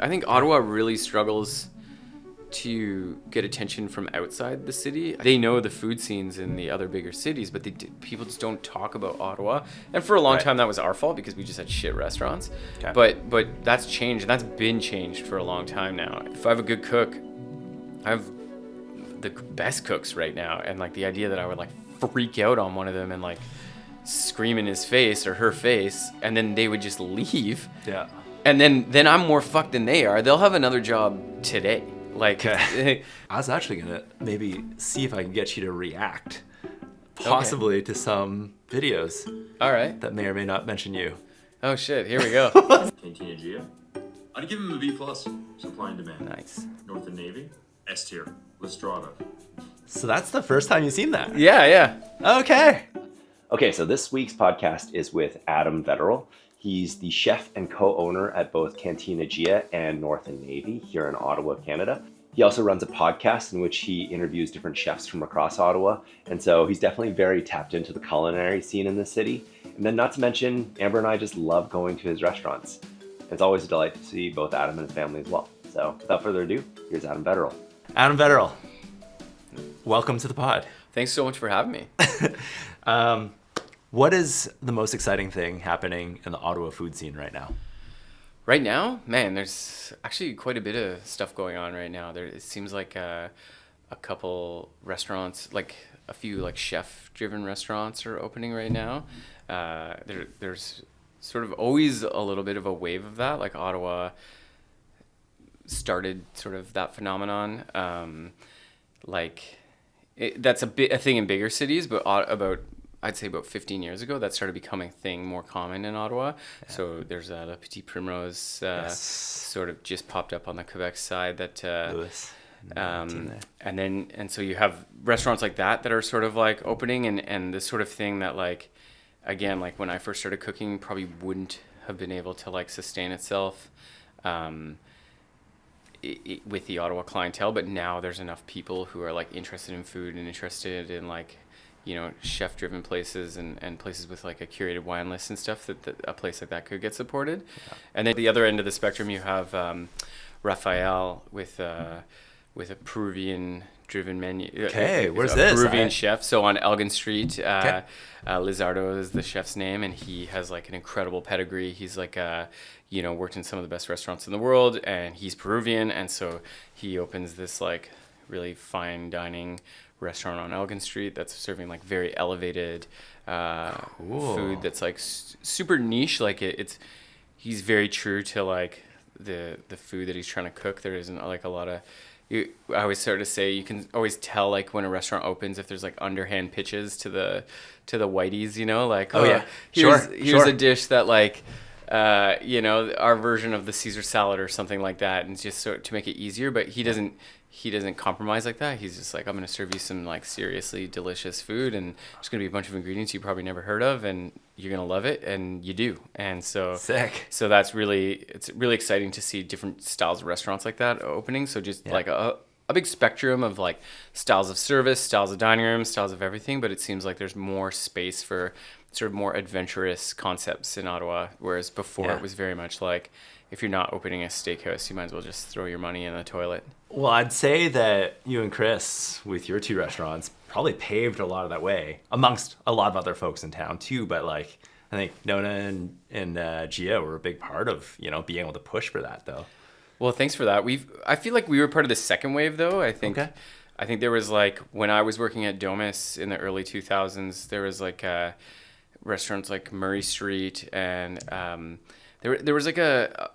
I think Ottawa really struggles to get attention from outside the city. They know the food scenes in the other bigger cities, but people just don't talk about Ottawa. And for a long time, that was our fault because we just had shit restaurants. Okay. But that's changed, and that's been changed for a long time now. If I have a good cook, I have the best cooks right now, and like the idea that I would like freak out on one of them and like scream in his face or her face, and then they would just leave. Yeah. And then I'm more fucked than they are. They'll have another job today. Like, Okay. I was actually gonna maybe see if I can get you to react, possibly to some videos all right. that may or may not mention you. Oh shit, here we go. Cantina Gia. I'd give him a B+. Supply and demand. Nice. North and Navy. S tier. Lestrada. So that's the first time you've seen that. Yeah. Okay. Okay, so this week's podcast is with Adam Vettorel. He's the chef and co-owner at both Cantina Gia and North and Navy here in Ottawa, Canada. He also runs a podcast in which he interviews different chefs from across Ottawa. And so he's definitely very tapped into the culinary scene in the city. And then not to mention, Amber and I just love going to his restaurants. It's always a delight to see both Adam and his family as well. So without further ado, here's Adam Vettorel. Adam Vettorel, welcome to the pod. Thanks so much for having me. What is the most exciting thing happening in the Ottawa food scene right now? Right now, man, there's actually quite a bit of stuff going on right now. It seems like a couple restaurants, like a few like chef-driven restaurants are opening right now. There's sort of always a little bit of a wave of that. Like Ottawa started sort of that phenomenon. That's a thing in bigger cities, but I'd say about 15 years ago, that started becoming a thing more common in Ottawa. Yeah. So there's Le Petit Primrose sort of just popped up on the Quebec side that Louis. And so you have restaurants like that are sort of like opening and this sort of thing that like, again, like when I first started cooking, probably wouldn't have been able to like sustain itself with the Ottawa clientele. But now there's enough people who are like interested in food and interested in like, you know, chef-driven places and places with like a curated wine list and stuff that a place like that could get supported. Yeah. And then at the other end of the spectrum, you have Raphael with a Peruvian-driven menu. Okay, where's this? Peruvian chef. So on Elgin Street, Lizardo is the chef's name, and he has like an incredible pedigree. He's like worked in some of the best restaurants in the world, and he's Peruvian, and so he opens this like really fine dining restaurant on Elgin Street that's serving like very elevated food that's like super niche. Like he's very true to like the food that he's trying to cook. There isn't like a lot of I always sort of say you can always tell like when a restaurant opens if there's like underhand pitches to the whiteys, you know, like here's a dish that like our version of the Caesar salad or something like that, and just so to make it easier. But he doesn't compromise like that. He's just like, I'm going to serve you some like seriously delicious food, and there's going to be a bunch of ingredients you probably never heard of, and you're going to love it, and you do. And so sick. So it's really exciting to see different styles of restaurants like that opening. So just like a big spectrum of like styles of service, styles of dining rooms, styles of everything. But it seems like there's more space for sort of more adventurous concepts in Ottawa, whereas before it was very much like, if you're not opening a steakhouse, you might as well just throw your money in the toilet. Well, I'd say that you and Chris, with your two restaurants, probably paved a lot of that way, amongst a lot of other folks in town too. But like, I think Nona and Gia were a big part of, being able to push for that, though. Well, thanks for that. I feel like we were part of the second wave, though. I think there was like, when I was working at Domus in the early 2000s, there was like restaurants like Murray Street, and there was like a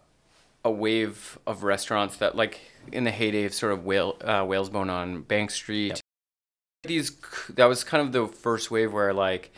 wave of restaurants that like in the heyday of sort of Whalesbone on Bank Street. Yep. That was kind of the first wave where like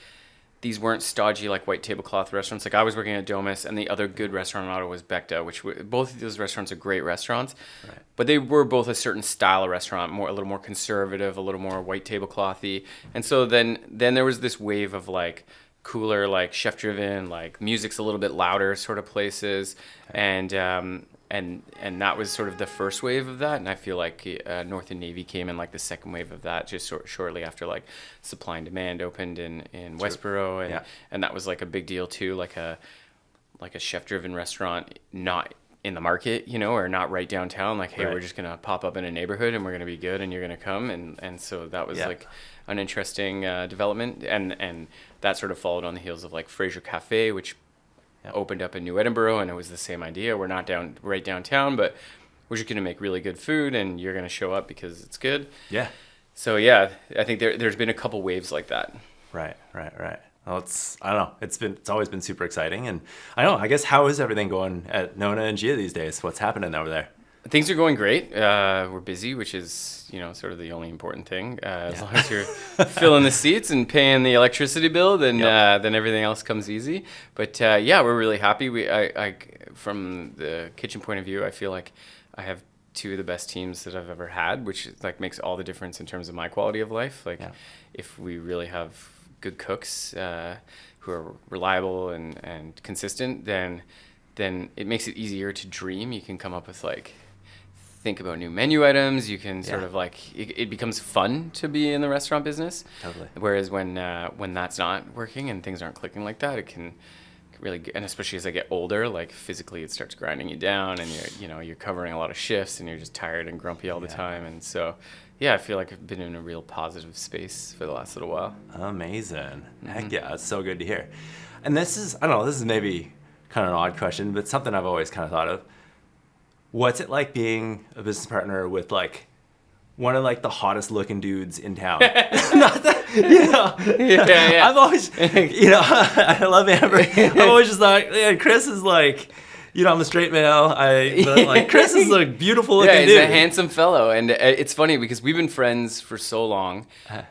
these weren't stodgy like white tablecloth restaurants. Like I was working at Domus, and the other good restaurant in Ottawa was Becta, which both of those restaurants are great restaurants, right, but they were both a certain style of restaurant, a little more conservative, a little more white tableclothy. And so then there was this wave of like cooler, like chef driven, like music's a little bit louder sort of places. And that was sort of the first wave of that. And I feel like North and Navy came in like the second wave of that, just shortly after like Supply and Demand opened in Westboro. And that was like a big deal too, like a chef driven restaurant, not in the market, or not right downtown. Like, hey, Right. we're just gonna pop up in a neighborhood and we're gonna be good and you're gonna come. And so that was like an interesting development, and that sort of followed on the heels of like Fraser Cafe, which opened up in New Edinburgh, and it was the same idea. We're not right downtown, but we're just gonna make really good food, and you're gonna show up because it's good. Yeah. So yeah, I think there's been a couple waves like that. Right. Well, I don't know. It's always been super exciting, and I guess how is everything going at Nona and Gia these days? What's happening over there? Things are going great. We're busy, which is, sort of the only important thing. As long as you're filling the seats and paying the electricity bill, then everything else comes easy. But we're really happy. I from the kitchen point of view, I feel like I have two of the best teams that I've ever had, which like makes all the difference in terms of my quality of life. Like if we really have good cooks who are reliable and consistent, then it makes it easier to dream. You can come up with think about new menu items. You can sort of it becomes fun to be in the restaurant business. Totally. Whereas when that's not working and things aren't clicking like that, it can really, and especially as I get older, like physically it starts grinding you down, and you're covering a lot of shifts and you're just tired and grumpy all the time. And so I feel like I've been in a real positive space for the last little while. Amazing. Heck yeah, it's so good to hear. And this is maybe kind of an odd question, but something I've always kind of thought of. What's it like being a business partner with one of the hottest looking dudes in town? Not that, Yeah. I've always, I love Amber. I've always just thought, Chris is I'm a straight male. But Chris is a beautiful looking dude. He's a handsome fellow, and it's funny because we've been friends for so long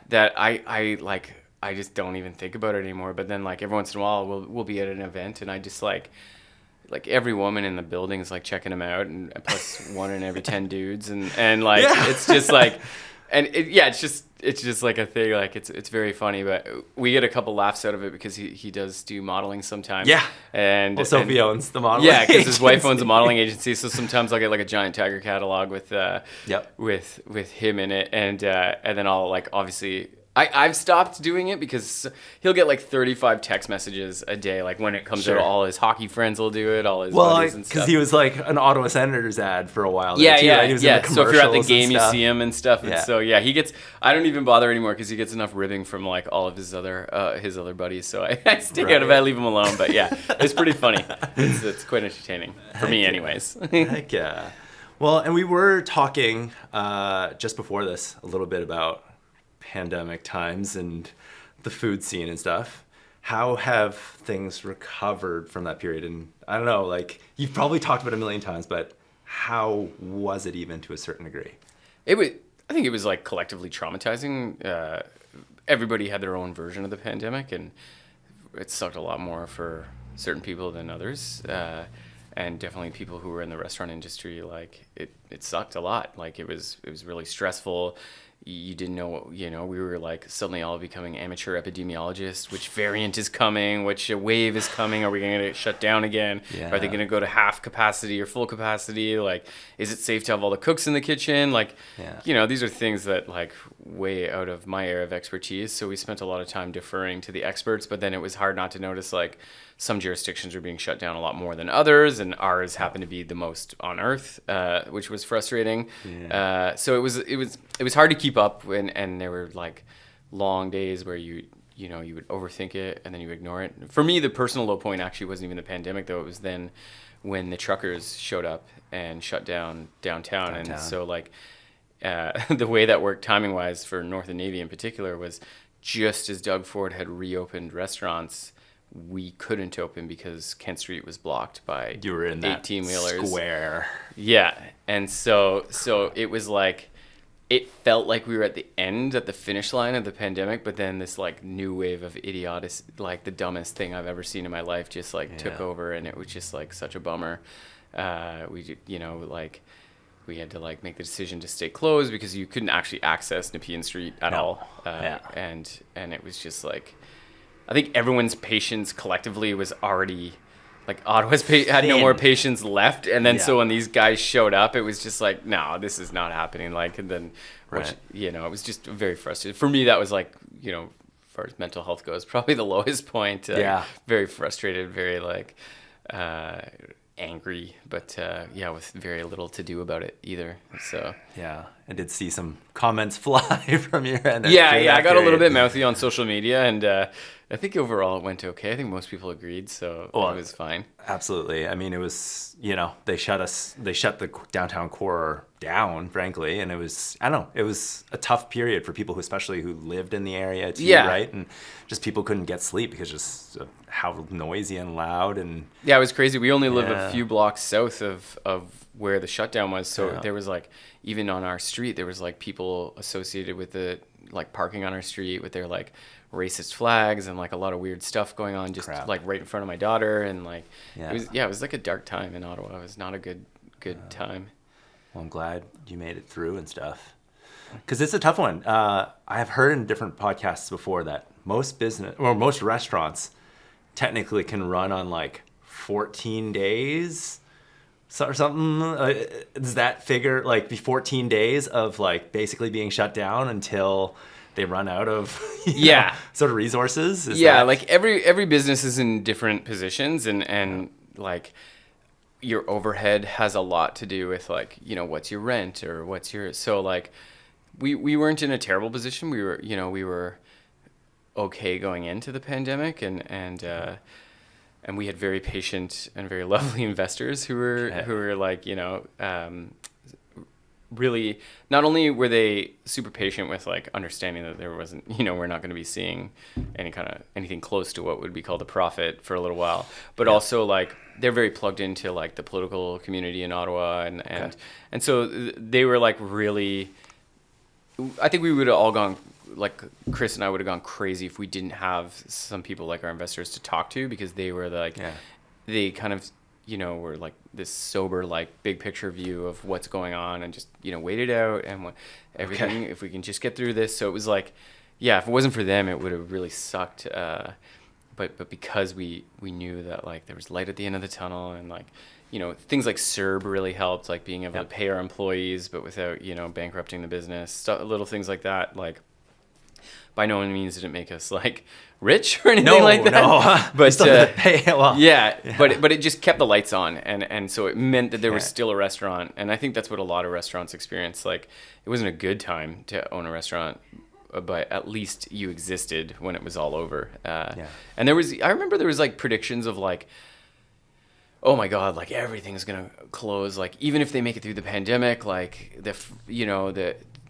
that I just don't even think about it anymore. But then every once in a while we'll be at an event, and I just like every woman in the building is checking him out, and plus 1 in every 10 dudes, and it's just it's just a thing. It's very funny, but we get a couple laughs out of it because he does do modeling sometimes. Yeah. And Sophie owns the modeling. Yeah, because his wife owns a modeling agency, so sometimes I'll get a giant tiger catalog with with him in it, and then I'll obviously. I've stopped doing it because he'll get 35 text messages a day. When it comes out, all his hockey friends will do it, all his buddies and stuff. Because he was an Ottawa Senators ad for a while. Yeah. He was in the So if you're at the game, you stuff. see him and stuff. And so he gets. I don't even bother anymore because he gets enough ribbing from all of his other buddies. So I stay out of it. I leave him alone. But it's pretty funny. It's quite entertaining for me, anyways. Heck yeah. Well, and we were talking just before this a little bit about pandemic times and the food scene and stuff. How have things recovered from that period? And I don't know, you've probably talked about it a million times, but how was it even to a certain degree? I think it was collectively traumatizing. Everybody had their own version of the pandemic, and it sucked a lot more for certain people than others. And definitely people who were in the restaurant industry, it sucked a lot. It was really stressful. You didn't know, we were suddenly all becoming amateur epidemiologists. Which variant is coming? Which wave is coming? Are we going to get shut down again? Yeah. Are they going to go to half capacity or full capacity? Is it safe to have all the cooks in the kitchen? These are things that way out of my area of expertise. So we spent a lot of time deferring to the experts, but then it was hard not to notice some jurisdictions are being shut down a lot more than others, and ours happened to be the most on earth, which was frustrating. Yeah. So it was hard to keep up, and there were long days where you would overthink it and then you ignore it. For me, the personal low point actually wasn't even the pandemic, though. It was then when the truckers showed up and shut down downtown. And so the way that worked timing wise for North and Navy in particular was just as Doug Ford had reopened restaurants, we couldn't open because Kent Street was blocked by you were in that 18-wheelers. Square. Yeah. And so it was it felt like we were at the finish line of the pandemic, but then this new wave of idiotic, the dumbest thing I've ever seen in my life just took over, and it was just such a bummer. We had to make the decision to stay closed because you couldn't actually access Nepean Street at all. And it was just I think everyone's patience collectively was already Ottawa's had no more patience left, and then so when these guys showed up, it was just no, this is not happening. And then, it was just very frustrating for me. That was as far as mental health goes, probably the lowest point. Very frustrated, very angry, but with very little to do about it either. So Yeah, I did see some comments fly from your end. I got a little bit mouthy on social media, and I think overall it went okay. I think most people agreed, so it was fine. Absolutely. I mean, it was, they shut the downtown core down, frankly, and it was a tough period for people especially who lived in the area too, right? And just people couldn't get sleep because just of how noisy and loud and it was crazy. We only live a few blocks south of where the shutdown was, so there was like, even on our street, there was like people associated with the like parking on our street with their like racist flags and like a lot of weird stuff going on just like right in front of my daughter, and like it was like a dark time in Ottawa. It was not a good time. Well, I'm glad you made it through and stuff, because it's a tough one. I have heard in different podcasts before that most restaurants technically can run on like 14 days or something. Does that figure like be 14 days of like basically being shut down until they run out of sort of resources? Like every business is in different positions, and like your overhead has a lot to do with like, what's your rent or what's your, so like we weren't in a terrible position. We were okay going into the pandemic, and we had very patient and very lovely investors who were like, really, not only were they super patient with like understanding that there wasn't, we're not going to be seeing anything close to what would be called a profit for a little while, but also like they're very plugged into like the political community in Ottawa, and so they were like really, I think we would have all gone, like Chris and I would have gone crazy if we didn't have some people like our investors to talk to, because they were like, they kind of, were like this sober, like big picture view of what's going on, and just, wait it out and everything, if we can just get through this. So it was like, if it wasn't for them, it would have really sucked. But because we knew that like there was light at the end of the tunnel, and like, things like CERB really helped, like being able to pay our employees, but without, bankrupting the business, little things like that. Like, by no means did it make us like rich or anything like that. No, but but it just kept the lights on, and so it meant that there was still a restaurant. And I think that's what a lot of restaurants experience. Like, it wasn't a good time to own a restaurant, but at least you existed when it was all over. And I remember there was like predictions of like, oh my God, like everything's gonna close. Like, even if they make it through the pandemic, like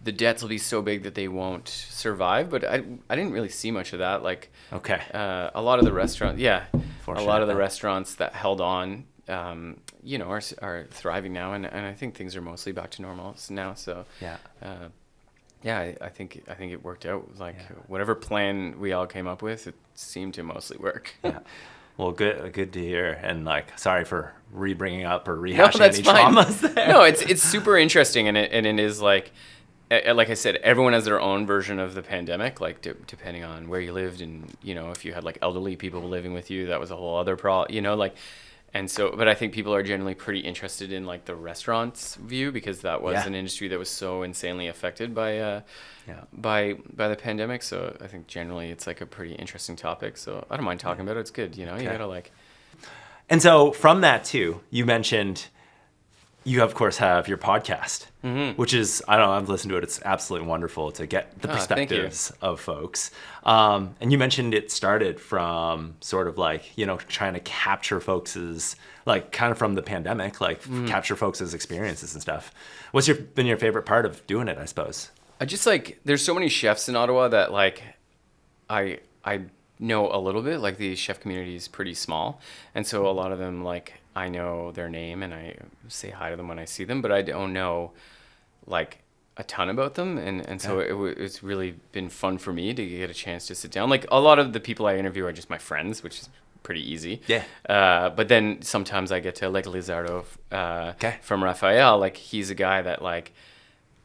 the debts will be so big that they won't survive. But I didn't really see much of that. Like, a lot of the restaurants, the restaurants that held on, are thriving now, and I think things are mostly back to normal now. So I think it worked out. Like, whatever plan we all came up with, it seemed to mostly work. Well, good to hear. And like, sorry for bringing up or rehashing any fine. traumas there. No, it's super interesting, and it is like I said, everyone has their own version of the pandemic, like depending on where you lived, and if you had like elderly people living with you, that was a whole other problem, like. And so, but I think people are generally pretty interested in like the restaurants view, because that was an industry that was so insanely affected by the pandemic. So I think generally it's like a pretty interesting topic. So I don't mind talking about it. It's good, you gotta like. And so from that too, you mentioned you of course have your podcast, which is, I don't know, I've listened to it. It's absolutely wonderful to get the perspectives of folks. And you mentioned it started from sort of like, trying to capture folks' like kind of from the pandemic, like capture folks' experiences and stuff. What's been your favorite part of doing it, I suppose? I just like, there's so many chefs in Ottawa that like, I know a little bit. Like, the chef community is pretty small, and so a lot of them, like, I know their name and I say hi to them when I see them, but I don't know like a ton about them, and so it's really been fun for me to get a chance to sit down. Like, a lot of the people I interview are just my friends, which is pretty easy. But then sometimes I get to like Lizardo from Raphael. Like, he's a guy that like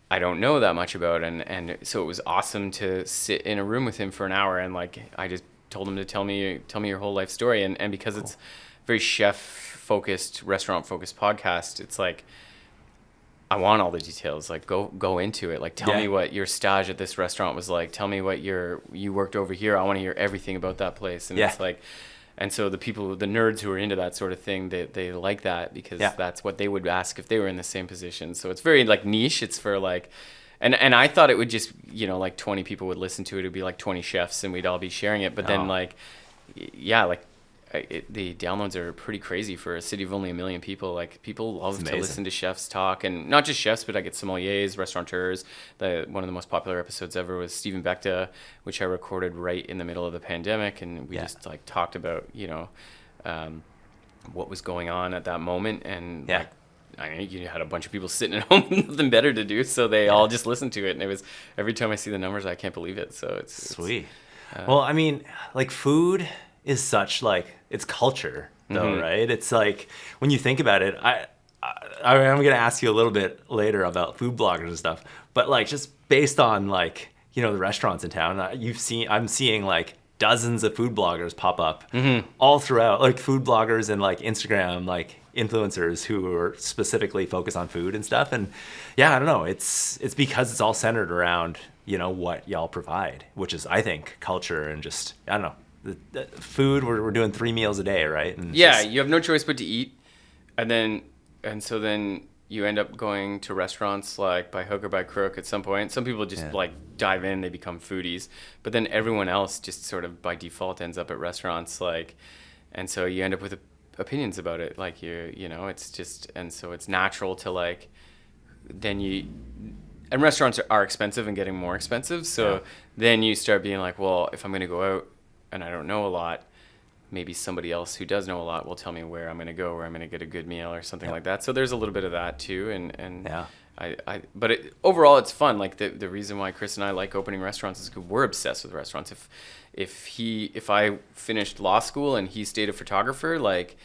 I don't know that much about, and so it was awesome to sit in a room with him for an hour, and like I just told him to tell me your whole life story, and because it's very chef-focused, restaurant-focused podcast, it's like, I want all the details. Like, go into it. Like, tell me what your stage at this restaurant was like. Tell me what you worked over here. I want to hear everything about that place. And it's like, And so the nerds who are into that sort of thing, they like that because that's what they would ask if they were in the same position. So it's very like niche. It's for like, and I thought it would just, like 20 people would listen to it. It'd be like 20 chefs and we'd all be sharing it. But then like, the downloads are pretty crazy for a city of only 1 million people. Like people love to listen to chefs talk, and not just chefs, but I get sommeliers, restaurateurs. One of the most popular episodes ever was Stephen Bechta, which I recorded right in the middle of the pandemic, and we just like talked about what was going on at that moment, and like, I mean, you had a bunch of people sitting at home with nothing better to do, so they all just listened to it, and it was every time I see the numbers, I can't believe it. So it's sweet. Well, I mean, like food is such like it's culture though, right? It's like when you think about it, I'm gonna ask you a little bit later about food bloggers and stuff, but like just based on like the restaurants in town, I'm seeing like dozens of food bloggers pop up all throughout, like food bloggers and like Instagram like influencers who are specifically focused on food and stuff. And I don't know, it's because it's all centered around what y'all provide, which is I think culture and just I don't know. The food, we're doing 3 meals a day, right? And you have no choice but to eat, and so then you end up going to restaurants like by hook or by crook at some point. Some people just like dive in, they become foodies, but then everyone else just sort of by default ends up at restaurants, like, and so you end up with opinions about it, like it's just, and so it's natural to like, and restaurants are expensive and getting more expensive, so then you start being like, well, if I'm going to go out and I don't know a lot, maybe somebody else who does know a lot will tell me where I'm going to go, where I'm going to get a good meal or something like that. So there's a little bit of that too. But overall it's fun. Like the reason why Chris and I like opening restaurants is because we're obsessed with restaurants. If I finished law school and he stayed a photographer, like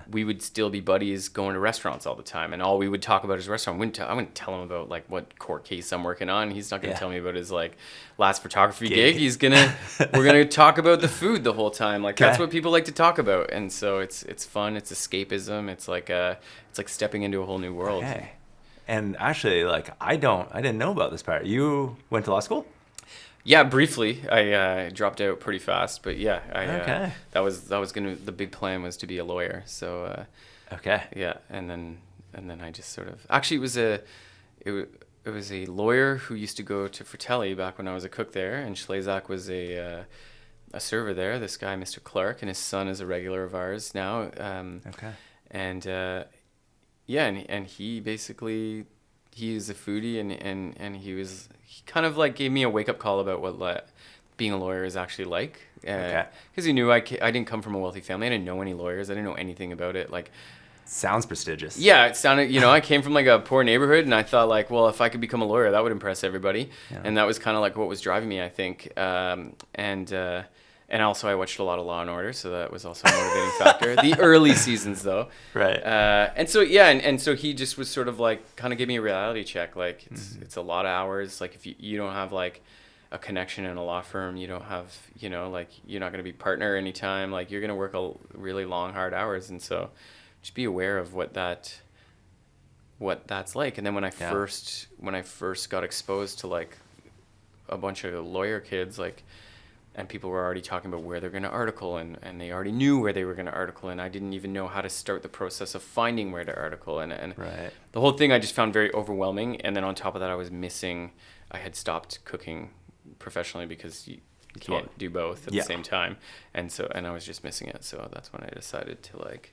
we would still be buddies going to restaurants all the time, and all we would talk about is restaurant. I wouldn't tell him about like what court case I'm working on. He's not going to tell me about his like last photography gig. We're gonna talk about the food the whole time. Like that's what people like to talk about, and so it's fun. It's escapism. It's like stepping into a whole new world. Okay. And actually, like I didn't know about this part. You went to law school? Yeah, briefly. I dropped out pretty fast, but that was the big plan was to be a lawyer. So and then I just sort of actually it was a lawyer who used to go to Fratelli back when I was a cook there, and Schlazak was a server there. This guy, Mr. Clark, and his son is a regular of ours now. And he basically, he is a foodie, and he kind of like gave me a wake up call about what being a lawyer is actually like. Because he knew I didn't come from a wealthy family. I didn't know any lawyers. I didn't know anything about it. Like, sounds prestigious. Yeah, it sounded, I came from like a poor neighborhood, and I thought like, well, if I could become a lawyer, that would impress everybody. And that was kind of like what was driving me, I think. And also I watched a lot of Law and Order, so that was also a motivating factor. The early seasons though. Right. And so and so he just was sort of like kind of gave me a reality check. Like it's a lot of hours. Like if you don't have like a connection in a law firm, you don't have, like you're not going to be partner anytime. Like you're going to work really long, hard hours. And so just be aware of what that's like. And then when I first got exposed to like a bunch of lawyer kids, like, and people were already talking about where they're going to article, and they already knew where they were going to article, and I didn't even know how to start the process of finding where to article, and the whole thing I just found very overwhelming. And then on top of that, I had stopped cooking professionally because you can't do both at the same time, and I was just missing it. So that's when I decided to like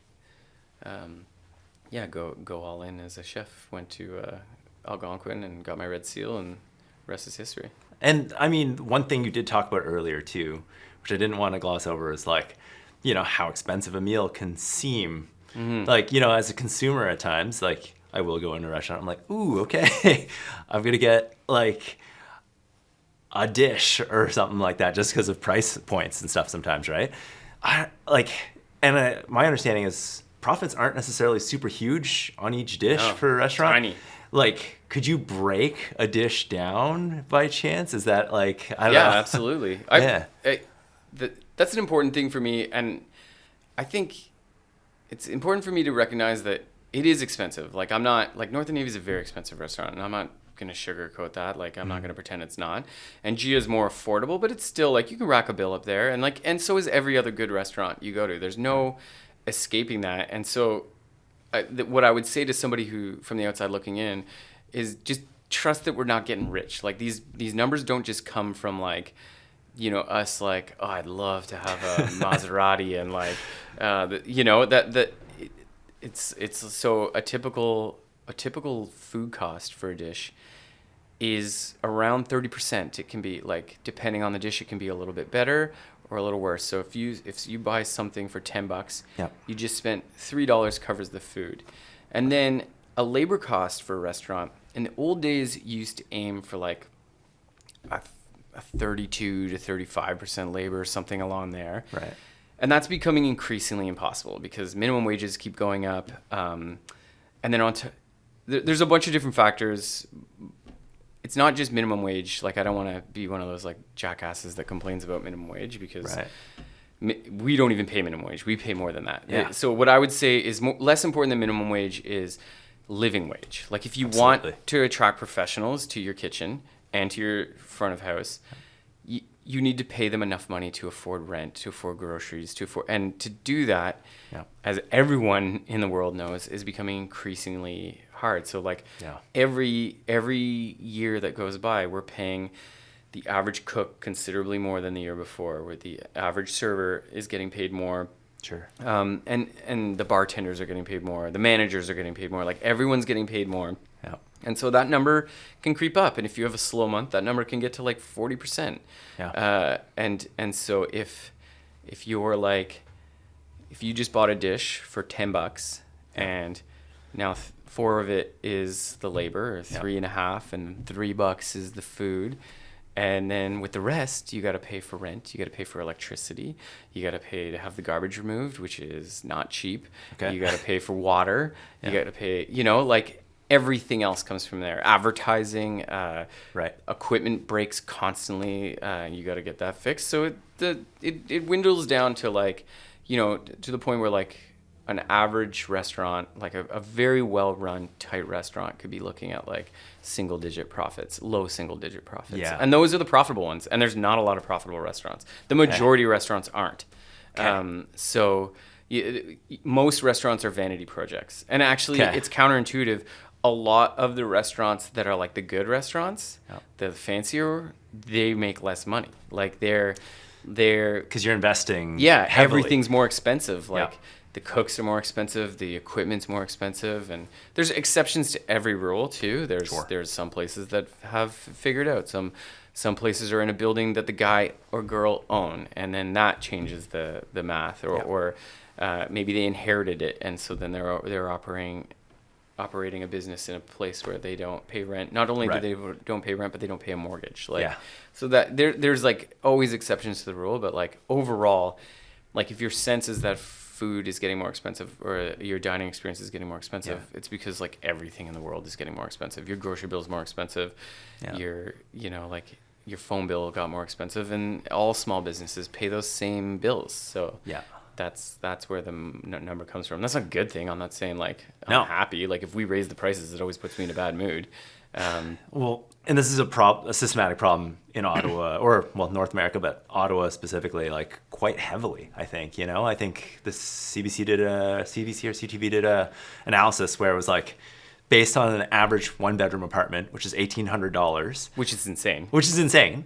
go all in as a chef. Went to Algonquin and got my Red Seal, and the rest is history. And I mean, one thing you did talk about earlier too, which I didn't want to gloss over, is like, how expensive a meal can seem. Like, as a consumer at times, like I will go into a restaurant, I'm like, ooh, okay, I'm going to get like a dish or something like that just because of price points and stuff sometimes, right? My understanding is profits aren't necessarily super huge on each dish for a restaurant. Tiny. Like, could you break a dish down by chance? Is that like, I don't know. Absolutely. That's an important thing for me. And I think it's important for me to recognize that it is expensive. Like I'm not, like North and Navy is a very expensive restaurant, and I'm not gonna sugarcoat that. Like, I'm not gonna pretend it's not. And Gia is more affordable, but it's still like you can rack a bill up there, and like, and so is every other good restaurant you go to. There's no escaping that. And so, what I would say to somebody who from the outside looking in is just trust that we're not getting rich. Like these numbers don't just come from like, you know, us like, oh, I'd love to have a Maserati and like, you know, it's so a typical food cost for a dish is around 30%. It can be like, depending on the dish, it can be a little bit better or a little worse. So if you buy something for $10, you just spent $3 covers the food. And then a labor cost for a restaurant in the old days used to aim for like a 32 to 35% labor, something along there. Right. And that's becoming increasingly impossible because minimum wages keep going up. And then there's a bunch of different factors. It's not just minimum wage. Like, I don't want to be one of those like jackasses that complains about minimum wage because we don't even pay minimum wage. We pay more than that. Yeah. So what I would say is less important than minimum wage is living wage. Like, if you want to attract professionals to your kitchen and to your front of house, you need to pay them enough money to afford rent, to afford groceries, and to do that, as everyone in the world knows, is becoming increasingly hard. So like every year that goes by, we're paying the average cook considerably more than the year before, where the average server is getting paid more. Sure. And the bartenders are getting paid more. The managers are getting paid more. Like, everyone's getting paid more. Yeah. And so that number can creep up. And if you have a slow month, that number can get to like 40%. Yeah. And so if you're like, if you just bought a dish for $10 and now 4 of it is the labor, or 3.5, and $3 is the food. And then with the rest, you got to pay for rent. You got to pay for electricity. You got to pay to have the garbage removed, which is not cheap. Okay. You got to pay for water. You got to pay, you know, like everything else comes from there. Advertising, equipment breaks constantly. You got to get that fixed. So it dwindles down to like, you know, to the point where like an average restaurant, like a very well-run, tight restaurant, could be looking at like single-digit profits, low single-digit profits. Yeah. And those are the profitable ones. And there's not a lot of profitable restaurants. The majority of restaurants aren't. So most restaurants are vanity projects. And actually, it's counterintuitive. A lot of the restaurants that are like the good restaurants, the fancier, they make less money. Like they're because you're investing. Yeah, heavily. everything's more expensive. Like the cooks are more expensive, the equipment's more expensive, and there's exceptions to every rule too. There's some places that have figured out. Some places are in a building that the guy or girl own, and then that changes the math, or maybe they inherited it, and so then they're operating a business in a place where they don't pay rent. Not only do they don't pay rent, but they don't pay a mortgage. So that there's like always exceptions to the rule, but like overall, like if your sense is that food is getting more expensive or your dining experience is getting more expensive, it's because like everything in the world is getting more expensive. Your grocery bill is more expensive. Your phone bill got more expensive, and all small businesses pay those same bills. So that's where the number comes from. That's not a good thing. I'm not saying like I'm happy. Like if we raise the prices, it always puts me in a bad mood. Well, and this is a systematic problem in Ottawa, or North America, but Ottawa specifically, like quite heavily. I think I think the CBC or CTV did a analysis where it was like based on an average 1-bedroom apartment, which is $1,800, which is insane.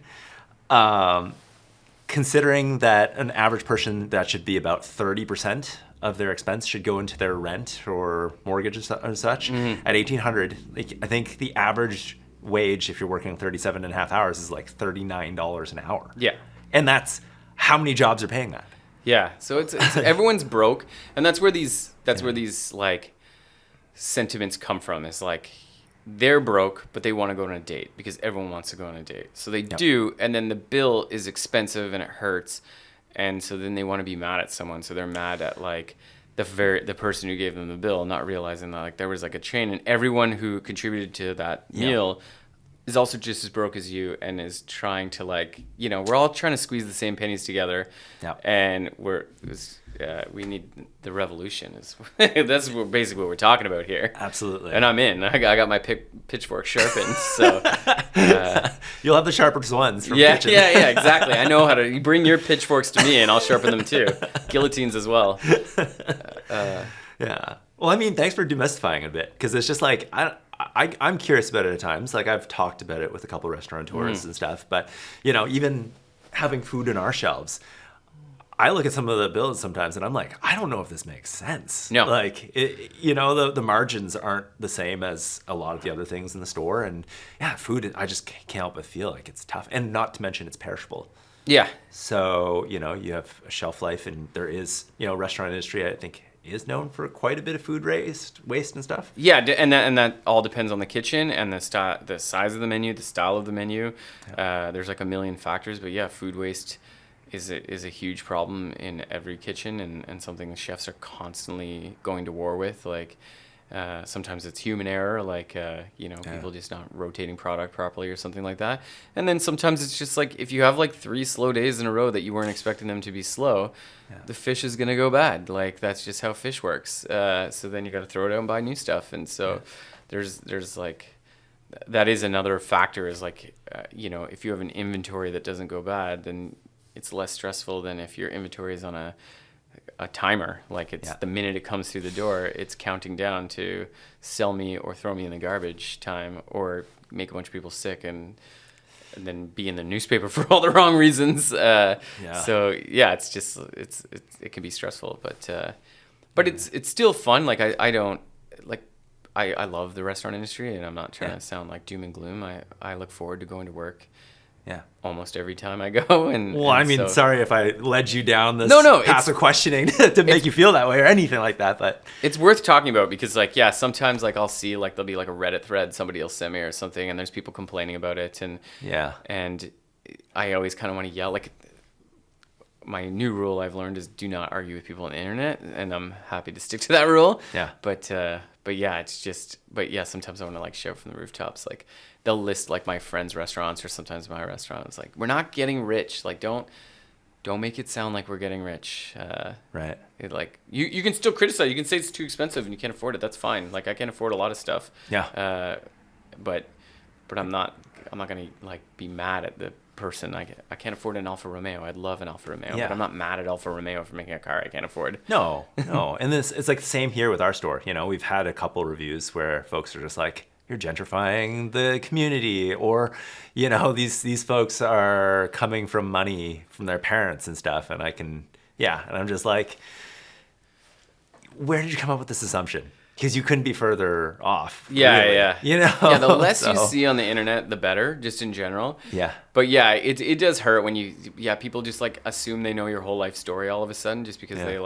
Considering that an average person, that should be about 30% of their expense should go into their rent or mortgage and such. At $1,800, I think the average wage, if you're working 37.5 hours, is like $39 an hour. Yeah. And that's how many jobs are paying that. Yeah. So it's everyone's broke, and that's where these like sentiments come from. Is like they're broke, but they want to go on a date because everyone wants to go on a date. So they do, and then the bill is expensive and it hurts. And so then they want to be mad at someone. So they're mad at like the person who gave them the bill, not realizing that like there was like a chain, and everyone who contributed to that meal is also just as broke as you and is trying to like, we're all trying to squeeze the same pennies together. Yeah. And we need the revolution. That's basically what we're talking about here. Absolutely. And I'm in. I got my pitchfork sharpened. So you'll have the sharpest ones from yeah, kitchen. yeah, exactly. I know how to. You bring your pitchforks to me, and I'll sharpen them too. Guillotines as well. Yeah. Well, I mean, thanks for demystifying it a bit, because it's just like I'm curious about it at times. Like I've talked about it with a couple restaurateurs and stuff, but even having food in our shelves, I look at some of the bills sometimes and I'm like, I don't know if this makes sense. No. Like, the margins aren't the same as a lot of the other things in the store. And yeah, food, I just can't help but feel like it's tough. And not to mention it's perishable. Yeah. So, you have a shelf life, and there is, restaurant industry, I think, is known for quite a bit of food waste and stuff. Yeah, and that all depends on the kitchen and the size of the menu, the style of the menu. Yeah. There's like a million factors, but yeah, food waste is a huge problem in every kitchen, and something the chefs are constantly going to war with. Like sometimes it's human error, like people just not rotating product properly or something like that. And then sometimes it's just like if you have like 3 slow days in a row that you weren't expecting them to be slow, the fish is gonna go bad. Like that's just how fish works. So then you got to throw it out and buy new stuff. And so there's like that is another factor, is like if you have an inventory that doesn't go bad, then it's less stressful than if your inventory is on a timer. Like it's the minute it comes through the door, it's counting down to sell me or throw me in the garbage time, or make a bunch of people sick and then be in the newspaper for all the wrong reasons. So yeah, it's just it can be stressful, but it's still fun. Like I don't like. I love the restaurant industry, and I'm not trying to sound like doom and gloom. I look forward to going to work. Yeah, almost every time I go. And sorry if I led you down this path of questioning to make you feel that way or anything like that, but it's worth talking about, because sometimes I'll see there'll be a Reddit thread somebody will send me or something, and there's people complaining about it, and I always kind of want to yell. Like my new rule I've learned is do not argue with people on the internet, and I'm happy to stick to that rule. Yeah. But sometimes I want to shout from the rooftops. Like they'll list my friends' restaurants or sometimes my restaurants. Like, we're not getting rich. Like don't make it sound like we're getting rich. Right. You can still criticize. You can say it's too expensive and you can't afford it. That's fine. Like I can't afford a lot of stuff. Yeah. But I'm not gonna be mad at the person. I can't afford an Alfa Romeo. I'd love an Alfa Romeo, but I'm not mad at Alfa Romeo for making a car I can't afford. No. And it's the same here with our store. We've had a couple reviews where folks are just like, you're gentrifying the community, or these folks are coming from money from their parents and stuff, and and I'm just like, where did you come up with this assumption? Because you couldn't be further off. Yeah, really. Yeah. The less you see on the internet, the better, just in general. Yeah. But yeah, it does hurt when people just assume they know your whole life story all of a sudden, just because they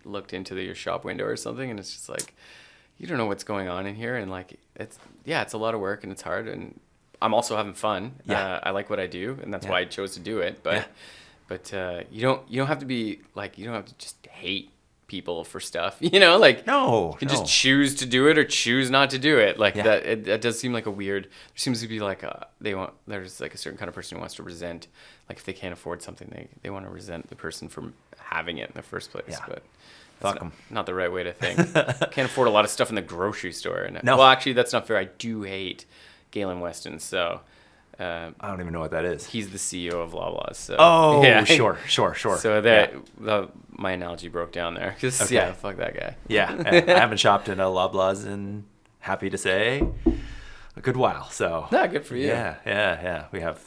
looked into your shop window or something, and it's just you don't know what's going on in here, and it's a lot of work and it's hard, and I'm also having fun. Yeah. I like what I do, and that's why I chose to do it. But you don't have to be you don't have to just hate people for stuff, no, you can just choose to do it or choose not to do it. That it does seem like a weird, there seems to be there's a certain kind of person who wants to resent, if they can't afford something, they want to resent the person for having it in the first place. But fuck them. Not the right way to think. Can't afford a lot of stuff in the grocery store. No. Well, actually, that's not fair. I do hate Galen Weston, so I don't even know what that is. He's the CEO of Loblaws. So sure. So my analogy broke down there, because fuck that guy. Yeah, I haven't shopped in a Loblaws in, happy to say, a good while. So good for you. Yeah. We have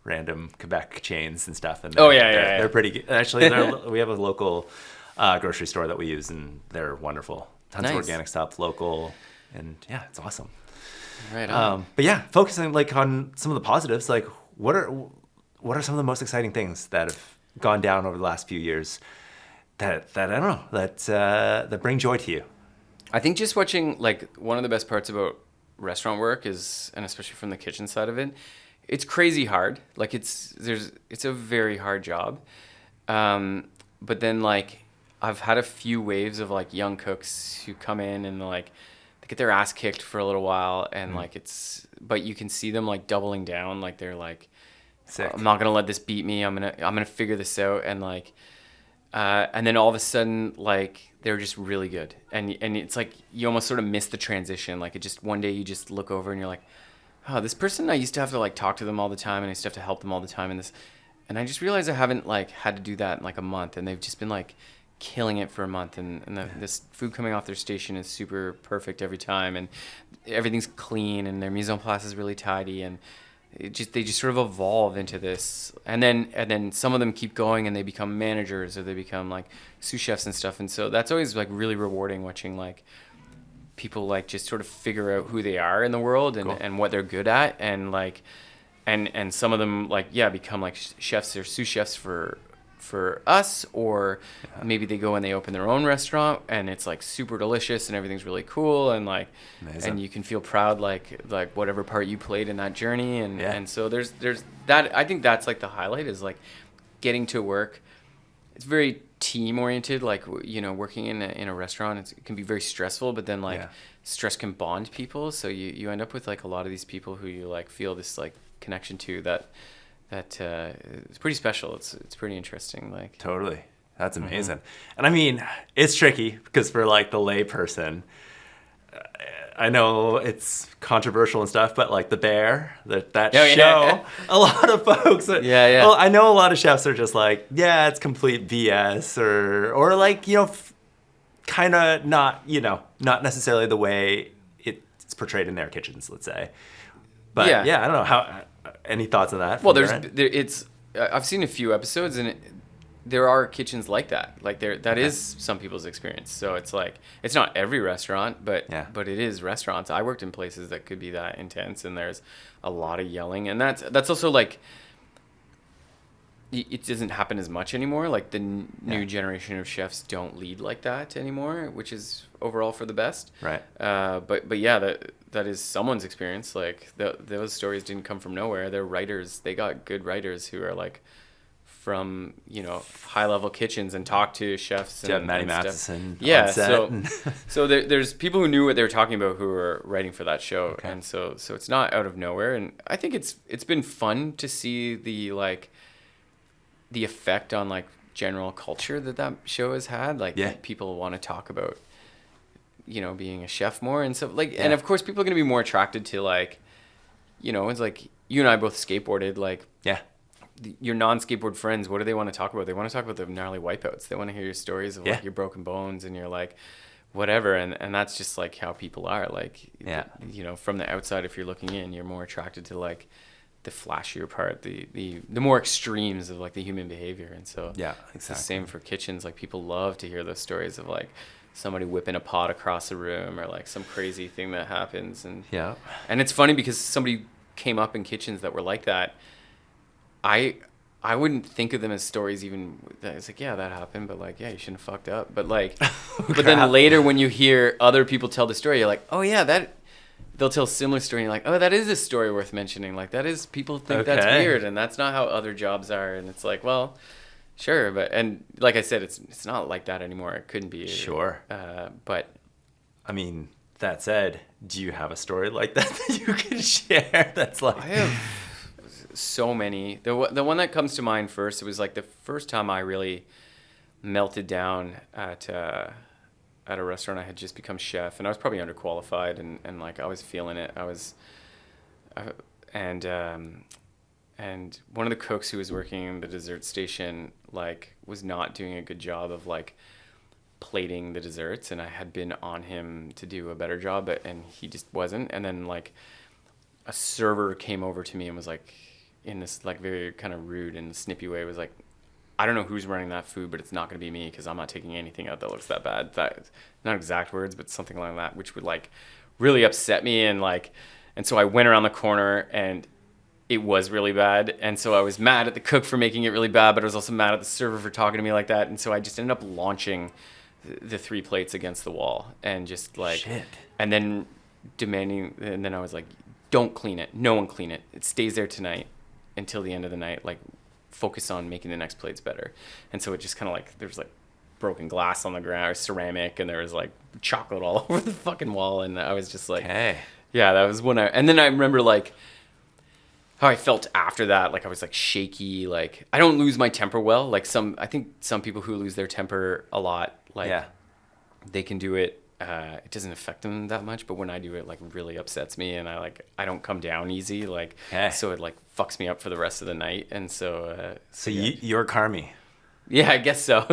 random Quebec chains and stuff, and they're pretty good. Actually, we have a local grocery store that we use, and they're wonderful. Tons of organic stuff, local, and it's awesome. Right on. But focusing on some of the positives, what are some of the most exciting things that have gone down over the last few years that I don't know, that bring joy to you? I think just watching, one of the best parts about restaurant work is, and especially from the kitchen side of it, it's crazy hard. It's a very hard job. But then I've had a few waves of young cooks who come in and they get their ass kicked for a little while, and like but you can see them like doubling down, like they're like, Sick. I'm not gonna let this beat me. I'm gonna figure this out, and like, and then all of a sudden, like they're just really good, and it's like you almost sort of miss the transition. Like it just one day you just look over and you're like, oh, this person, I used to have to like talk to them all the time, and I used to have to help them all the time, and I just realized I haven't like had to do that in like a month, and they've just been like killing it for a month, and this food coming off their station is super perfect every time, and everything's clean, and their mise en place is really tidy, and they just sort of evolve into this, and then some of them keep going and they become managers, or they become like sous chefs and stuff, and so that's always like really rewarding, watching like people like just sort of figure out who they are in the world, and, Cool. and what they're good at, and like and some of them like become like chefs or sous chefs for us, or maybe they go and they open their own restaurant, and it's like super delicious and everything's really cool, and like Amazing. and you can feel proud like whatever part you played in that journey, and Yeah. and so there's that. I think that's like the highlight, is like getting to work. It's very team oriented, like working in a restaurant, it can be very stressful, but then like stress can bond people, so you end up with like a lot of these people who you like feel this like connection to, that it's pretty special. It's pretty interesting. Like Totally. That's amazing. And I mean, it's tricky because for like the lay person, I know it's controversial and stuff, but like the bear, that show, yeah. a lot of folks, Yeah. well, I know a lot of chefs are just like, yeah, it's complete BS, or like, kind of not necessarily the way it's portrayed in their kitchens, let's say. But yeah, I don't know how. Any thoughts on that? Well, I've seen a few episodes, and there are kitchens like that. Like that is some people's experience. So it's like it's not every restaurant, but it is restaurants. I worked in places that could be that intense, and there's a lot of yelling, and that's also like it doesn't happen as much anymore. Like the new generation of chefs don't lead like that anymore, which is overall for the best. Right. But yeah, that is someone's experience. Like those stories didn't come from nowhere. They're writers. They got good writers who are like from high level kitchens and talk to chefs. And Maddie and Matheson. Yeah. On set. So there's people who knew what they were talking about who were writing for that show, Okay. and so it's not out of nowhere. And I think it's been fun to see the effect on like general culture that show has had. Like people want to talk about being a chef more, and so and of course people are going to be more attracted to like it's like you and I both skateboarded, like your non-skateboard friends, what do they want to talk about? They want to talk about the gnarly wipeouts. They want to hear your stories of like your broken bones and your like whatever, and that's just like how people are. Like from the outside, if you're looking in, you're more attracted to like the flashier part, the more extremes of like the human behavior. And so it's the same for kitchens. Like people love to hear those stories of like somebody whipping a pot across a room, or like some crazy thing that happens. And it's funny because somebody came up in kitchens that were like that. I wouldn't think of them as stories even. It's like, yeah, that happened, but like, yeah, you shouldn't have fucked up. But like, but then later when you hear other people tell the story, you're like, oh yeah, they'll tell a similar story, and you're like, oh, that is a story worth mentioning. Like that is, people think that's weird, and that's not how other jobs are. And it's like, well, sure, and like I said, it's not like that anymore. It couldn't be. Sure. But I mean, that said, do you have a story like that you can share? That's like, I have so many. The one that comes to mind first, it was like the first time I really melted down at a restaurant. I had just become chef, and I was probably underqualified, and like I was feeling it. And one of the cooks who was working in the dessert station like was not doing a good job of like plating the desserts, and I had been on him to do a better job, and he just wasn't. And then like a server came over to me and was like, in this like very kind of rude and snippy way, was like, I don't know who's running that food, but it's not going to be me because I'm not taking anything out that looks that bad. That, not exact words, but something like that, which would like really upset me. And so I went around the corner, and it was really bad. And so I was mad at the cook for making it really bad, but I was also mad at the server for talking to me like that. And so I just ended up launching the 3 plates against the wall, and just like, shit. And then demanding, and then I was like, don't clean it. No one clean it. It stays there tonight until the end of the night. Like, focus on making the next plates better. And so it just kind of like, there's like broken glass on the ground, or ceramic, and there was like chocolate all over the fucking wall, and I was just like, Okay. yeah, that was when and then I remember like how I felt after that. Like I was like shaky. Like I don't lose my temper well. Like I think some people who lose their temper a lot, like they can do it. It doesn't affect them that much, but when I do it, like really upsets me, and I don't come down easy. Like so it like fucks me up for the rest of the night, and so You're Carmi. Yeah, I guess so.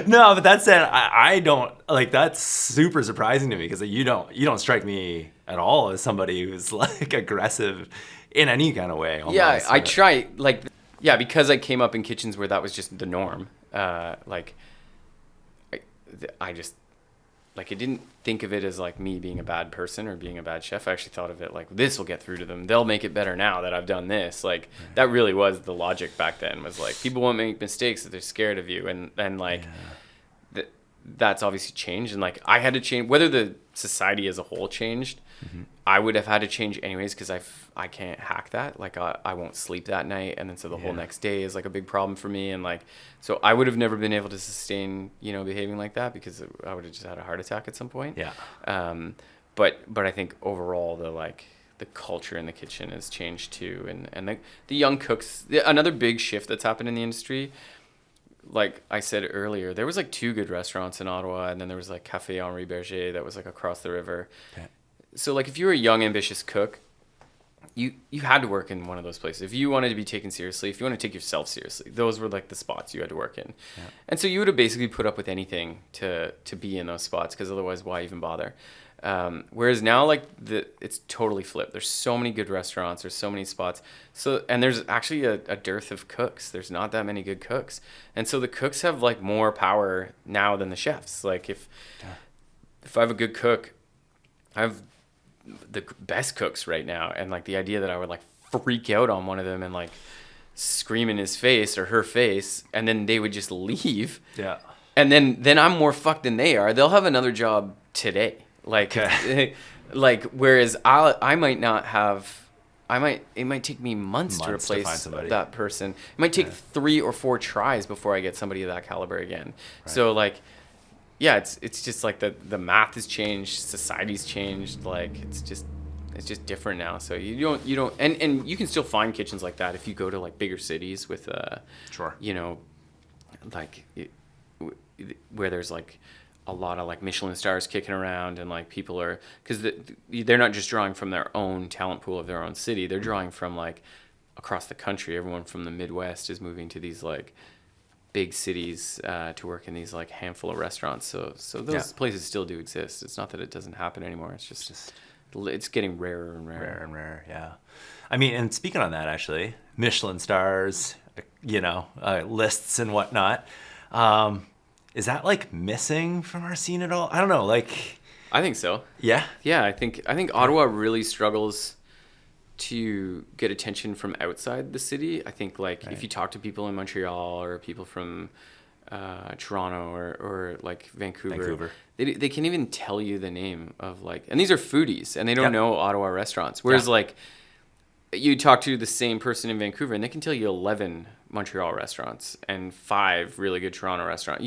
No, but that said, I don't like. That's super surprising to me because you don't strike me at all as somebody who's like aggressive in any kind of way. Almost. Yeah, I try because I came up in kitchens where that was just the norm. Like I just like I didn't think of it as like me being a bad person or being a bad chef. I actually thought of it like this will get through to them. They'll make it better now that I've done this. Like that really was the logic back then. Was like people won't make mistakes if they're scared of you, and like that's obviously changed. And like I had to change whether the society as a whole changed. Mm-hmm. I would have had to change anyways because I can't hack that. Like I won't sleep that night, and then so the whole next day is like a big problem for me. And like so I would have never been able to sustain behaving like that because I would have just had a heart attack at some point. Yeah. But I think overall the culture in the kitchen has changed too, and the young cooks. Another big shift that's happened in the industry. Like I said earlier, there was like 2 good restaurants in Ottawa, and then there was like Café Henri Berger that was like across the river. Okay. So like if you were a young ambitious cook, you had to work in one of those places. If you wanted to be taken seriously, if you want to take yourself seriously, those were like the spots you had to work in. Yeah. And so you would have basically put up with anything to be in those spots because otherwise why even bother? Whereas now like it's totally flipped. There's so many good restaurants, there's so many spots. And there's actually a dearth of cooks. There's not that many good cooks. And so the cooks have like more power now than the chefs. Like if I have a good cook, I have the best cooks right now, and like the idea that I would like freak out on one of them and like scream in his face or her face, and then they would just leave. Yeah. And then I'm more fucked than they are. They'll have another job today. Like, like whereas I might not have. It might take me months to replace that person. It might take 3 or 4 tries before I get somebody of that caliber again. Right. So like. Yeah, it's just like the math has changed, society's changed, like it's just different now. So you don't and you can still find kitchens like that if you go to like bigger cities with like where there's like a lot of like Michelin stars kicking around, and like people are because they're not just drawing from their own talent pool of their own city, they're drawing from like across the country. Everyone from the Midwest is moving to these like big cities to work in these like handful of restaurants. So those places still do exist. It's not that it doesn't happen anymore. It's just it's getting rarer and rarer. Rarer and rarer, yeah. I mean, and speaking on that, actually, Michelin stars, lists and whatnot. Is that like missing from our scene at all? I don't know. Like, I think so. Yeah. Yeah, I think Ottawa really struggles to get attention from outside the city. I think if you talk to people in Montreal or people from Toronto or like Vancouver. They can't even tell you the name of and these are foodies and they don't know Ottawa restaurants. Whereas you talk to the same person in Vancouver and they can tell you 11 Montreal restaurants and 5 really good Toronto restaurants.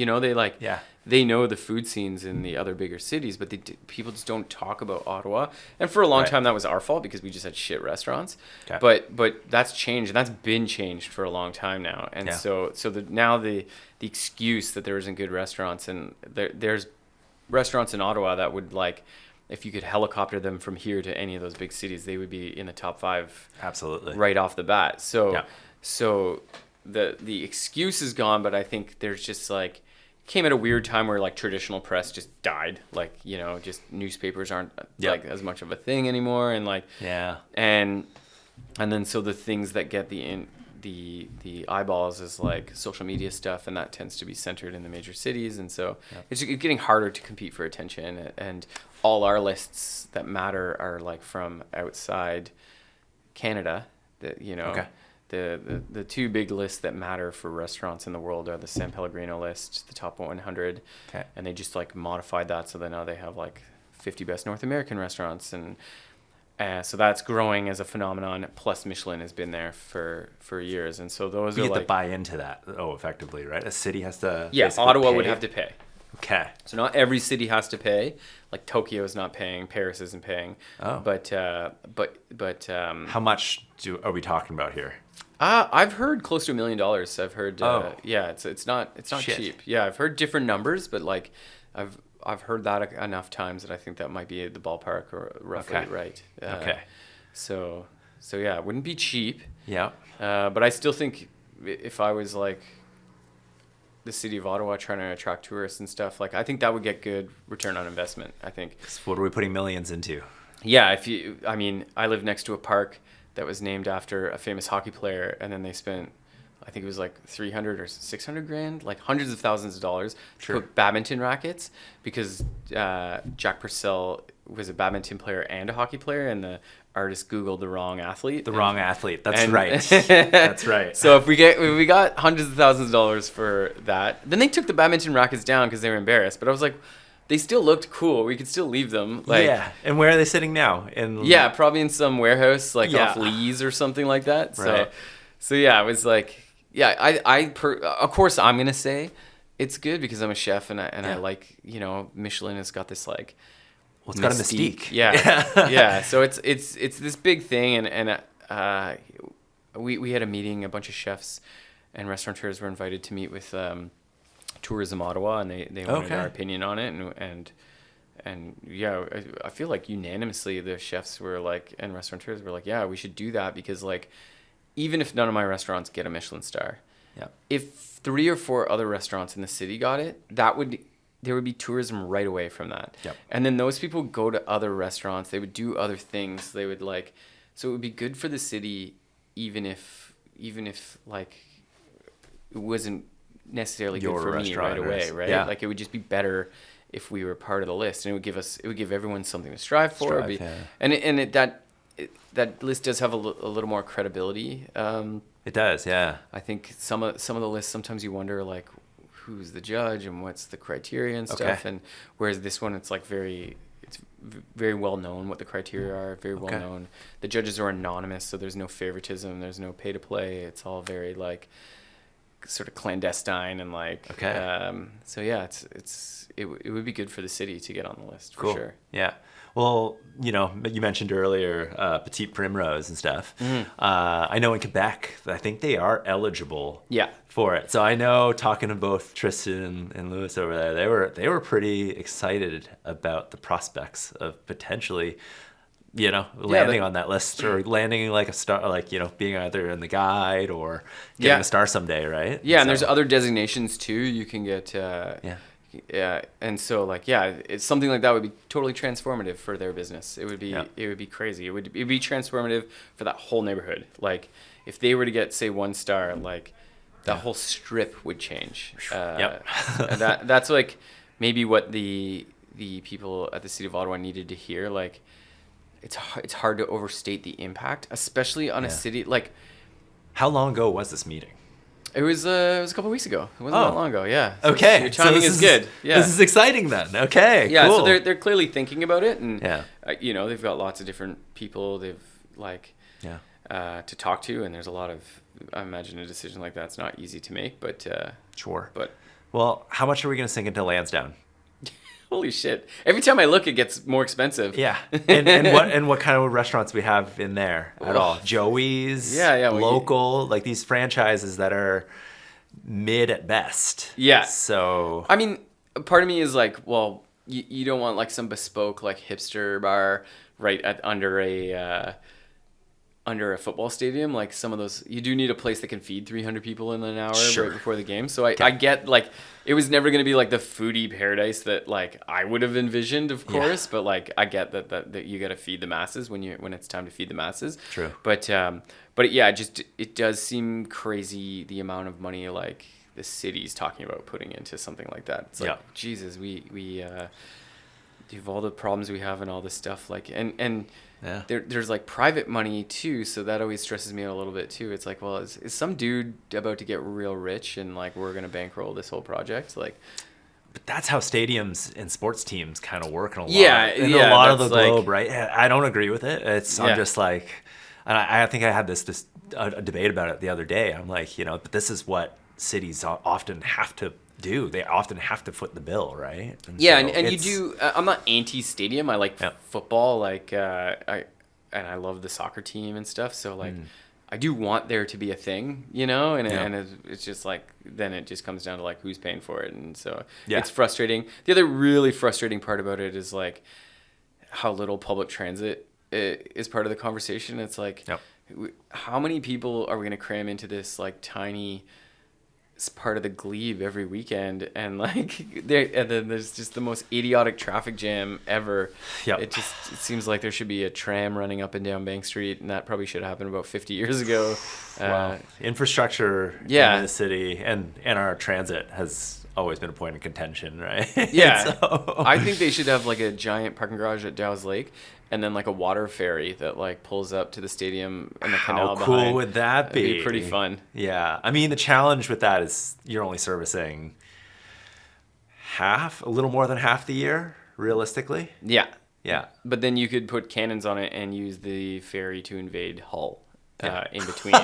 They know the food scenes in the other bigger cities, but people just don't talk about Ottawa. And for a long time, that was our fault because we just had shit restaurants. Okay. But that's changed, and that's been changed for a long time now. And now the excuse that there isn't good restaurants, and there's restaurants in Ottawa that would if you could helicopter them from here to any of those big cities, they would be in the top 5. Absolutely. Right off the bat. So the excuse is gone, but I think there's just came at a weird time where traditional press just died. Just newspapers aren't as much of a thing anymore, and and then so the things that get the eyeballs is social media stuff, and that tends to be centered in the major cities, and so it's getting harder to compete for attention. And all our lists that matter are from outside Canada. The 2 big lists that matter for restaurants in the world are the San Pellegrino list, the top 100, and they just modified that so that now they have 50 best North American restaurants, and So that's growing as a phenomenon. Plus, Michelin has been there for years, and so those You are have like to buy into that. Oh, effectively, right? A city has to. yeah. basically Ottawa would pay. have to pay. Okay. So not every city has to pay. Like Tokyo is not paying, Paris isn't paying. Oh. But How much are we talking about here? I've heard close to $1 million. I've heard Oh. yeah, it's not Shit. cheap. Yeah, I've heard different numbers, but like I've heard that enough times that I think that might be the ballpark or roughly Okay. right. Okay. So yeah, it wouldn't be cheap. Yeah. But I still think if I was like the city of Ottawa trying to attract tourists and stuff, like I think that would get good return on investment. I think. So what are we putting millions into? Yeah, I mean, I live next to a park that was named after a famous hockey player, and then they spent, I think it was like 300 or 600 grand, like hundreds of thousands of dollars to put badminton rackets because Jack Purcell was a badminton player and a hockey player, and the artist Googled the wrong athlete. Wrong athlete. That's and- right. That's right. So if we got hundreds of thousands of dollars for that, then they took the badminton rackets down because they were embarrassed. But I was like, they still looked cool. We could still leave them. Like, yeah. And where are they sitting now? yeah, probably in some warehouse, like Yeah. off Lee's or something like that. Right. So yeah, I was like, yeah, of course I'm gonna say it's good because I'm a chef and I like, Michelin has got this like, Well, it's got a mystique. Yeah, yeah. So it's this big thing, and we had a meeting. A bunch of chefs and restaurateurs were invited to meet with Tourism Ottawa, and they wanted Okay. our opinion on it, and yeah, I feel like unanimously the chefs were like, and restaurateurs were like, yeah, we should do that because like, even if none of my restaurants get a Michelin star, Yeah. if 3 or 4 other restaurants in the city got it, there would be tourism right away from that. Yep. And then those people would go to other restaurants, they would do other things, they would like, so it would be good for the city, even if like it wasn't necessarily Your good for me right restaurant away, is- right? yeah. Like it would just be better if we were part of the list, and it would give everyone something to strive for. Strive, yeah. And that list does have a little more credibility. It does, yeah. I think some of the lists, sometimes you wonder like who's the judge and what's the criteria and stuff. Okay. And whereas this one, it's like very well known what the criteria are, very well Okay. known. The judges are anonymous, so there's no favoritism, there's no pay to play. It's all very like sort of clandestine and like. Okay. So yeah, it would be good for the city to get on the list for Cool. sure. Yeah. Well, you mentioned earlier Petite Primrose and stuff. Mm-hmm. I know in Quebec, I think they are eligible Yeah. for it. So I know talking to both Tristan and Lewis over there, they were pretty excited about the prospects of potentially, landing on that list or landing like a star, like, being either in the guide or getting Yeah. a star someday, right? Yeah, and So- there's other designations too. You can get. Yeah, and so like it's something like that would be totally transformative for their business. It would be crazy. It would be transformative for that whole neighborhood. Like if they were to get say 1 star, like that whole strip would change. Yep. And that's like maybe what the people at the city of Ottawa needed to hear. Like it's hard to overstate the impact, especially on a city like. How long ago was this meeting? It was a couple of weeks ago. It wasn't that long ago. Yeah. So Okay. Your timing this is good. Yeah. This is exciting then. Okay. Yeah. Cool. So they're clearly thinking about it, and Yeah. they've got lots of different people they've to talk to, and there's a lot of. I imagine a decision like that's not easy to make, but Sure. But Well, how much are we going to sink into Lansdowne? holy shit! Every time I look, it gets more expensive. Yeah. And what kind of restaurants we have in there at all? Joey's. Yeah, well, local, like these franchises that are mid at best. Yeah. So. I mean, part of me is like, well, you don't want like some bespoke like hipster bar right under a football stadium. Like some of those, you do need a place that can feed 300 people in an hour Sure. right before the game. So I get like, it was never going to be like the foodie paradise that like I would have envisioned, of course, but like I get that you got to feed the masses when it's time to feed the masses. True. But yeah, it does seem crazy the amount of money like the city's talking about putting into something like that. It's like, Yeah. Jesus, we have all the problems we have and all this stuff like and Yeah. there's like private money too, so that always stresses me out a little bit too. It's like, well, is some dude about to get real rich and like we're gonna bankroll this whole project? Like, But that's how stadiums and sports teams kind of work in a lot, Yeah, a lot of the that's like- globe, right? I don't agree with it. I'm Yeah. just like, and I think I had this a debate about it the other day. I'm like, but this is what cities often have to do. They often have to foot the bill, right? Yeah, so and you it's- do. I'm not anti-stadium. I like Yeah. football. Like I love the soccer team and stuff. So like, I do want there to be a thing, and Yeah. and it's just like then it just comes down to like who's paying for it, and so Yeah. it's frustrating. The other really frustrating part about it is like how little public transit is part of the conversation. It's like, Yep. how many people are we gonna cram into this like tiny part of the glebe every weekend, and and then there's just the most idiotic traffic jam ever. Yep. It seems like there should be a tram running up and down Bank Street, and that probably should have happened about 50 years ago. Wow. Infrastructure yeah. in the city and our transit has always been a point of contention, right? Yeah. So- I think they should have like a giant parking garage at Dow's Lake, and then like a water ferry that like pulls up to the stadum and the canal How cool behind. would that be? It'd be pretty fun. Yeah. I mean, the challenge with that is you're only servicing a little more than half the year, realistically. Yeah. Yeah. But then you could put cannons on it and use the ferry to invade Hull in between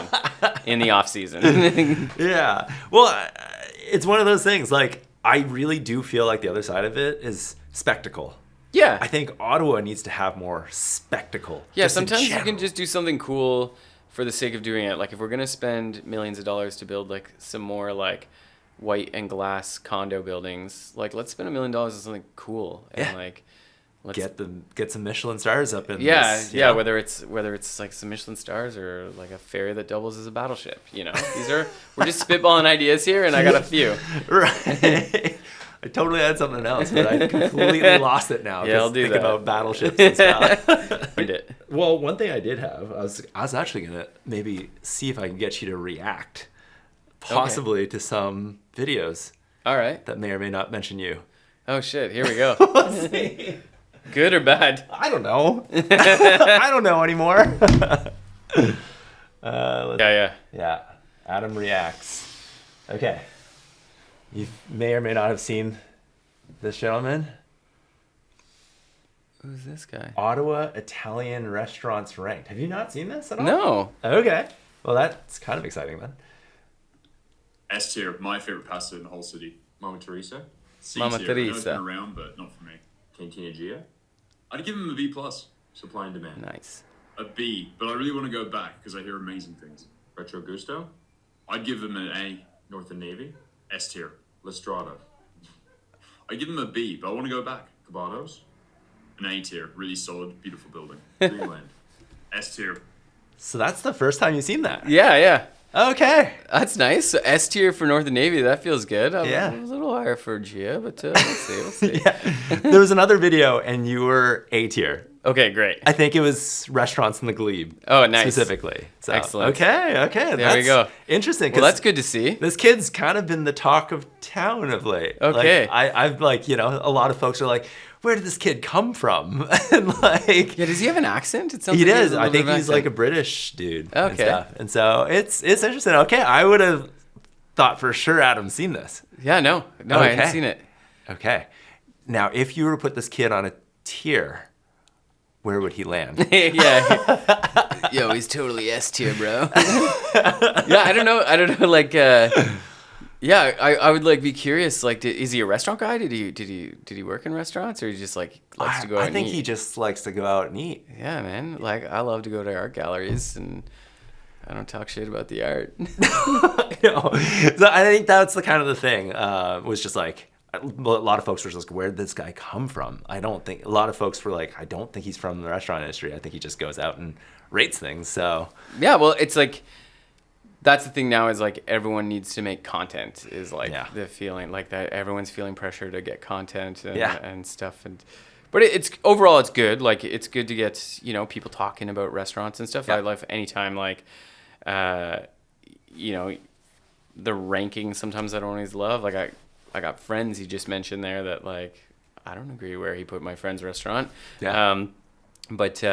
in the off season. Yeah. Well, it's one of those things. Like, I really do feel like the other side of it is spectacle. Yeah. I think Ottawa needs to have more spectacle. Yeah, just in sometimes you can general. just do something cool for the sake of doing it. Like if we're gonna spend millions of dollars to build like some more like white and glass condo buildings, like let's spend $1 million on something cool and Yeah. like let's get some Michelin stars up in yeah this, yeah whether it's like some Michelin stars or like a ferry that doubles as a battleship. We're just spitballing ideas here, and I got a few. Right. I totally had something else, but I completely lost it now. Yeah, I'll just do thinking that. about battleships and stuff. Find it. Well, one thing I did have, I was actually gonna maybe see if I can get you to react, possibly to some videos All right. that may or may not mention you. Oh shit, here we go. Good or bad? I don't know. I don't know anymore. Yeah. Yeah. Adam reacts. Okay. You may or may not have seen this gentleman. Who's this guy? Ottawa Italian restaurants ranked. Have you not seen this at all? No. Okay. Well, that's kind of exciting then. S tier, my favorite pasta in the whole city. Mama Teresa. C Mama tier, I know it's Teresa. been around, but not for me. Cantina Gia. I'd give him a B plus, Supply and demand. Nice. a B, but I really want to go back because I hear amazing things. Retro Gusto. I'd give him an A, North and Navy. S tier. Lestrada. I'd give him a B, but I want to go back. Cabanos. An A tier, really solid, beautiful building. Greenland. S tier. So that's the first time you've seen that. Yeah. Okay. That's nice. So S tier for Northern Navy. That feels good. Yeah. A little higher for Gia, but we'll see. Yeah. There was another video and you were A tier. Okay, great. I think it was restaurants in the Glebe. Oh, nice. Specifically. So, Excellent. Okay. There we go. Interesting. Well, 'cause that's good to see. This kid's kind of been the talk of town of late. Okay. Like, I've a lot of folks are like, where did this kid come from? And like, Yeah, does he have an accent? It sounds he like has does. a I little think bit of he's accent. like a British dude. And Okay. stuff. And so it's interesting. Okay. I would have thought for sure Adam's seen this. Yeah, no, I hadn't Okay. seen it. Okay. Now, if you were to put this kid on a tier, where would he land? Yeah. Yo, he's totally S tier, bro. Yeah, I don't know. Like, yeah, I would like be curious. Like, is he a restaurant guy? Did he work in restaurants, or he just like likes to go out I and think eat? he just likes to go out and eat. Yeah, man. Like, I love to go to art galleries, and I don't talk shit about the art. So I think that's the kind of the thing. Was just like a lot of folks were just like, where did this guy come from? I don't think a lot of folks were like, I don't think he's from the restaurant industry. I think he just goes out and rates things. So Yeah, well, it's like that's the thing now is like everyone needs to make content is like Yeah. the feeling like that everyone's feeling pressure to get content and, Yeah. and stuff but it's overall it's good. Like it's good to get people talking about restaurants and stuff. Yeah. I love anytime like the ranking sometimes I don't always love. Like I got friends he just mentioned there that like I don't agree where he put my friend's restaurant. Yeah. But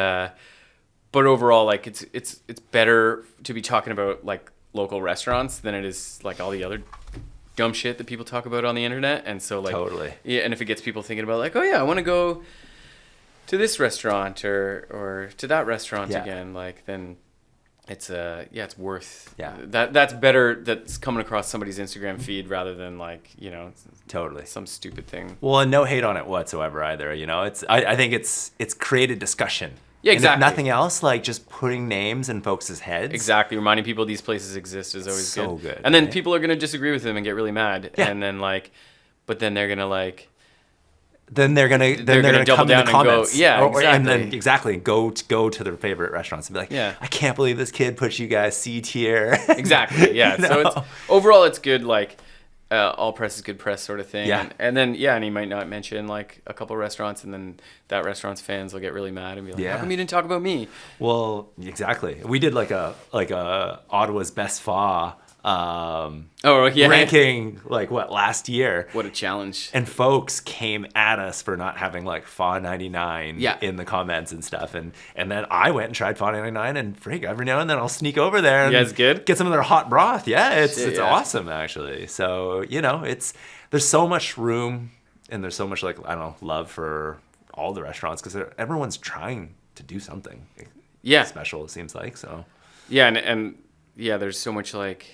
overall, like it's better to be talking about like local restaurants than it is like all the other dumb shit that people talk about on the internet. And so like, Totally. Yeah. And if it gets people thinking about like, oh yeah, I want to go to this restaurant or to that restaurant again, like then it's it's worth that's better that's coming across somebody's Instagram feed rather than like, you know, Totally. some stupid thing. Well, and no hate on it whatsoever either. You know, I think it's created discussion. Yeah, And exactly. if nothing else, like just putting names in folks' heads. Exactly. Reminding people these places exist is always So good, And then right? people are going to disagree with them and get really mad. Yeah. And then like, but then they're going to like, Then they're gonna gonna double come in down the and go, comments. yeah, And then exactly. go to their favorite restaurants and be like, Yeah. I can't believe this kid put you guys C tier. Exactly. Yeah. You So know? it's overall, it's good. Like, all press is good press sort of thing. Yeah. And then, and he might not mention like a couple restaurants, and then that restaurant's fans will get really mad and be like, Yeah. how come you didn't talk about me? Well, exactly. We did like a Ottawa's best pho ranking like last year. What a challenge. And folks came at us for not having like Pho 99 Yeah. in the comments and stuff. And then I went and tried Pho 99 and frig, every now and then I'll sneak over there and You guys good? get some of their hot broth. Yeah, it's Shit, yeah. awesome actually. So, you know, there's so much room and there's so much like, I don't know, love for all the restaurants because everyone's trying to do something special, it seems like. So Yeah. And there's so much like,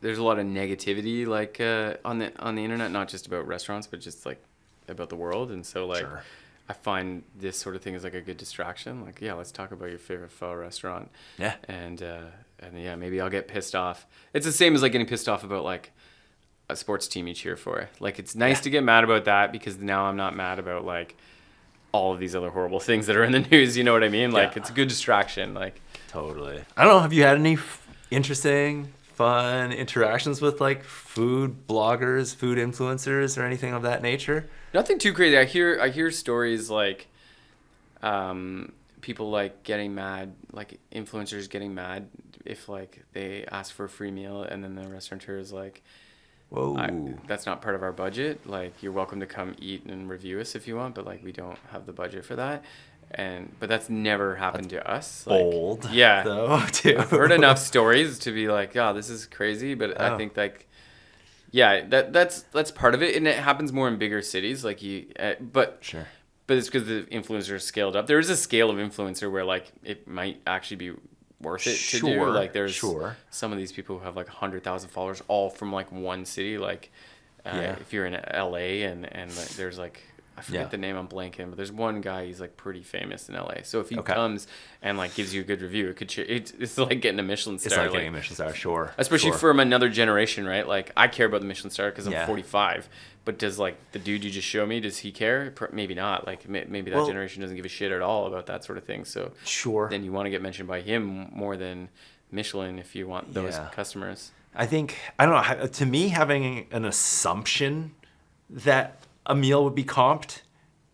there's a lot of negativity like on the internet, not just about restaurants, but just like about the world. And so like, Sure. I find this sort of thing is like a good distraction. Like, yeah, let's talk about your favorite pho restaurant. Yeah. And yeah, maybe I'll get pissed off. It's the same as like getting pissed off about like a sports team you cheer for. Like, it's nice to get mad about that because now I'm not mad about like all of these other horrible things that are in the news. You know what I mean? Like, it's a good distraction. Like, totally. I don't know. Have you had any interesting, fun interactions with like food bloggers, food influencers, or anything of that nature? nothing too crazy. I hear stories like people like getting mad, like influencers getting mad if like they ask for a free meal and then the restaurateur is like, Whoa. that's not part of our budget. Like, you're welcome to come eat and review us if you want, but like we don't have the budget for that. But that's never happened to us. Like, Bold. yeah. Though, too. I've heard enough stories to be like, oh, this is crazy. But I think like, yeah, that's part of it, and it happens more in bigger cities. Like but Sure. But it's because the influencer is scaled up. There is a scale of influencer where like it might actually be worth it to do. Like, there's some of these people who have like 100,000 followers, all from like one city. Like, if you're in LA and like, there's like, I forget the name, I'm blanking, but there's one guy, he's like pretty famous in LA. So if he comes and like gives you a good review, it's like getting a Michelin star. It's like getting a Michelin star, sure. Especially from another generation, right? Like, I care about the Michelin star because I'm 45. But does like the dude you just show me, does he care? Maybe not. Like, maybe that generation doesn't give a shit at all about that sort of thing. So then you want to get mentioned by him more than Michelin if you want those customers. I think, I don't know, to me, having an assumption that a meal would be comped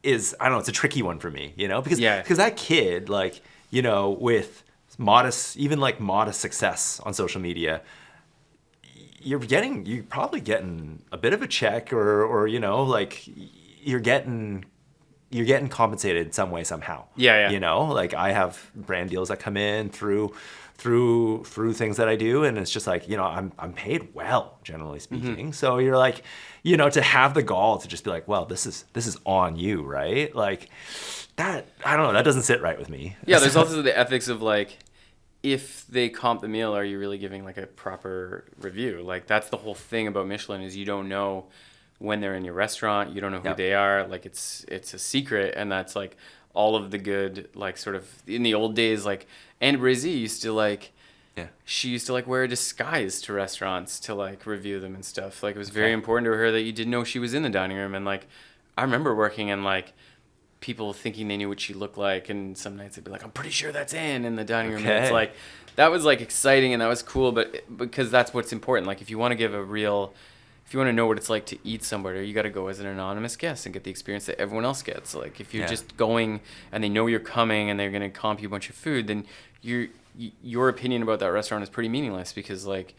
is, I don't know, it's a tricky one for me, you know? Because that kid, like, you know, with modest success on social media, you're probably getting a bit of a check or you know, like, you're getting compensated some way, somehow. Yeah. You know, like, I have brand deals that come in through things that I do, and it's just like, you know, I'm paid well, generally speaking. So you're like, you know, to have the gall to just be like, well, this is on you, right? Like, that, I don't know, that doesn't sit right with me. Yeah, there's also the ethics of like, if they comp the meal, are you really giving like a proper review? Like, that's the whole thing about Michelin, is you don't know when they're in your restaurant, you don't know who they are. Like, it's a secret, and that's like all of the good, like, sort of in the old days, like, Anne Brizzy used to like, she used to like wear a disguise to restaurants to like review them and stuff. Like, it was very important to her that you didn't know she was in the dining room. And like, I remember working in like people thinking they knew what she looked like, and some nights they'd be like, I'm pretty sure that's Anne in the dining room. And it's like, that was like exciting and that was cool, but because that's what's important. Like, if you want to know what it's like to eat somewhere, you got to go as an anonymous guest and get the experience that everyone else gets. Like, if you're just going and they know you're coming and they're going to comp you a bunch of food, then your opinion about that restaurant is pretty meaningless, because like,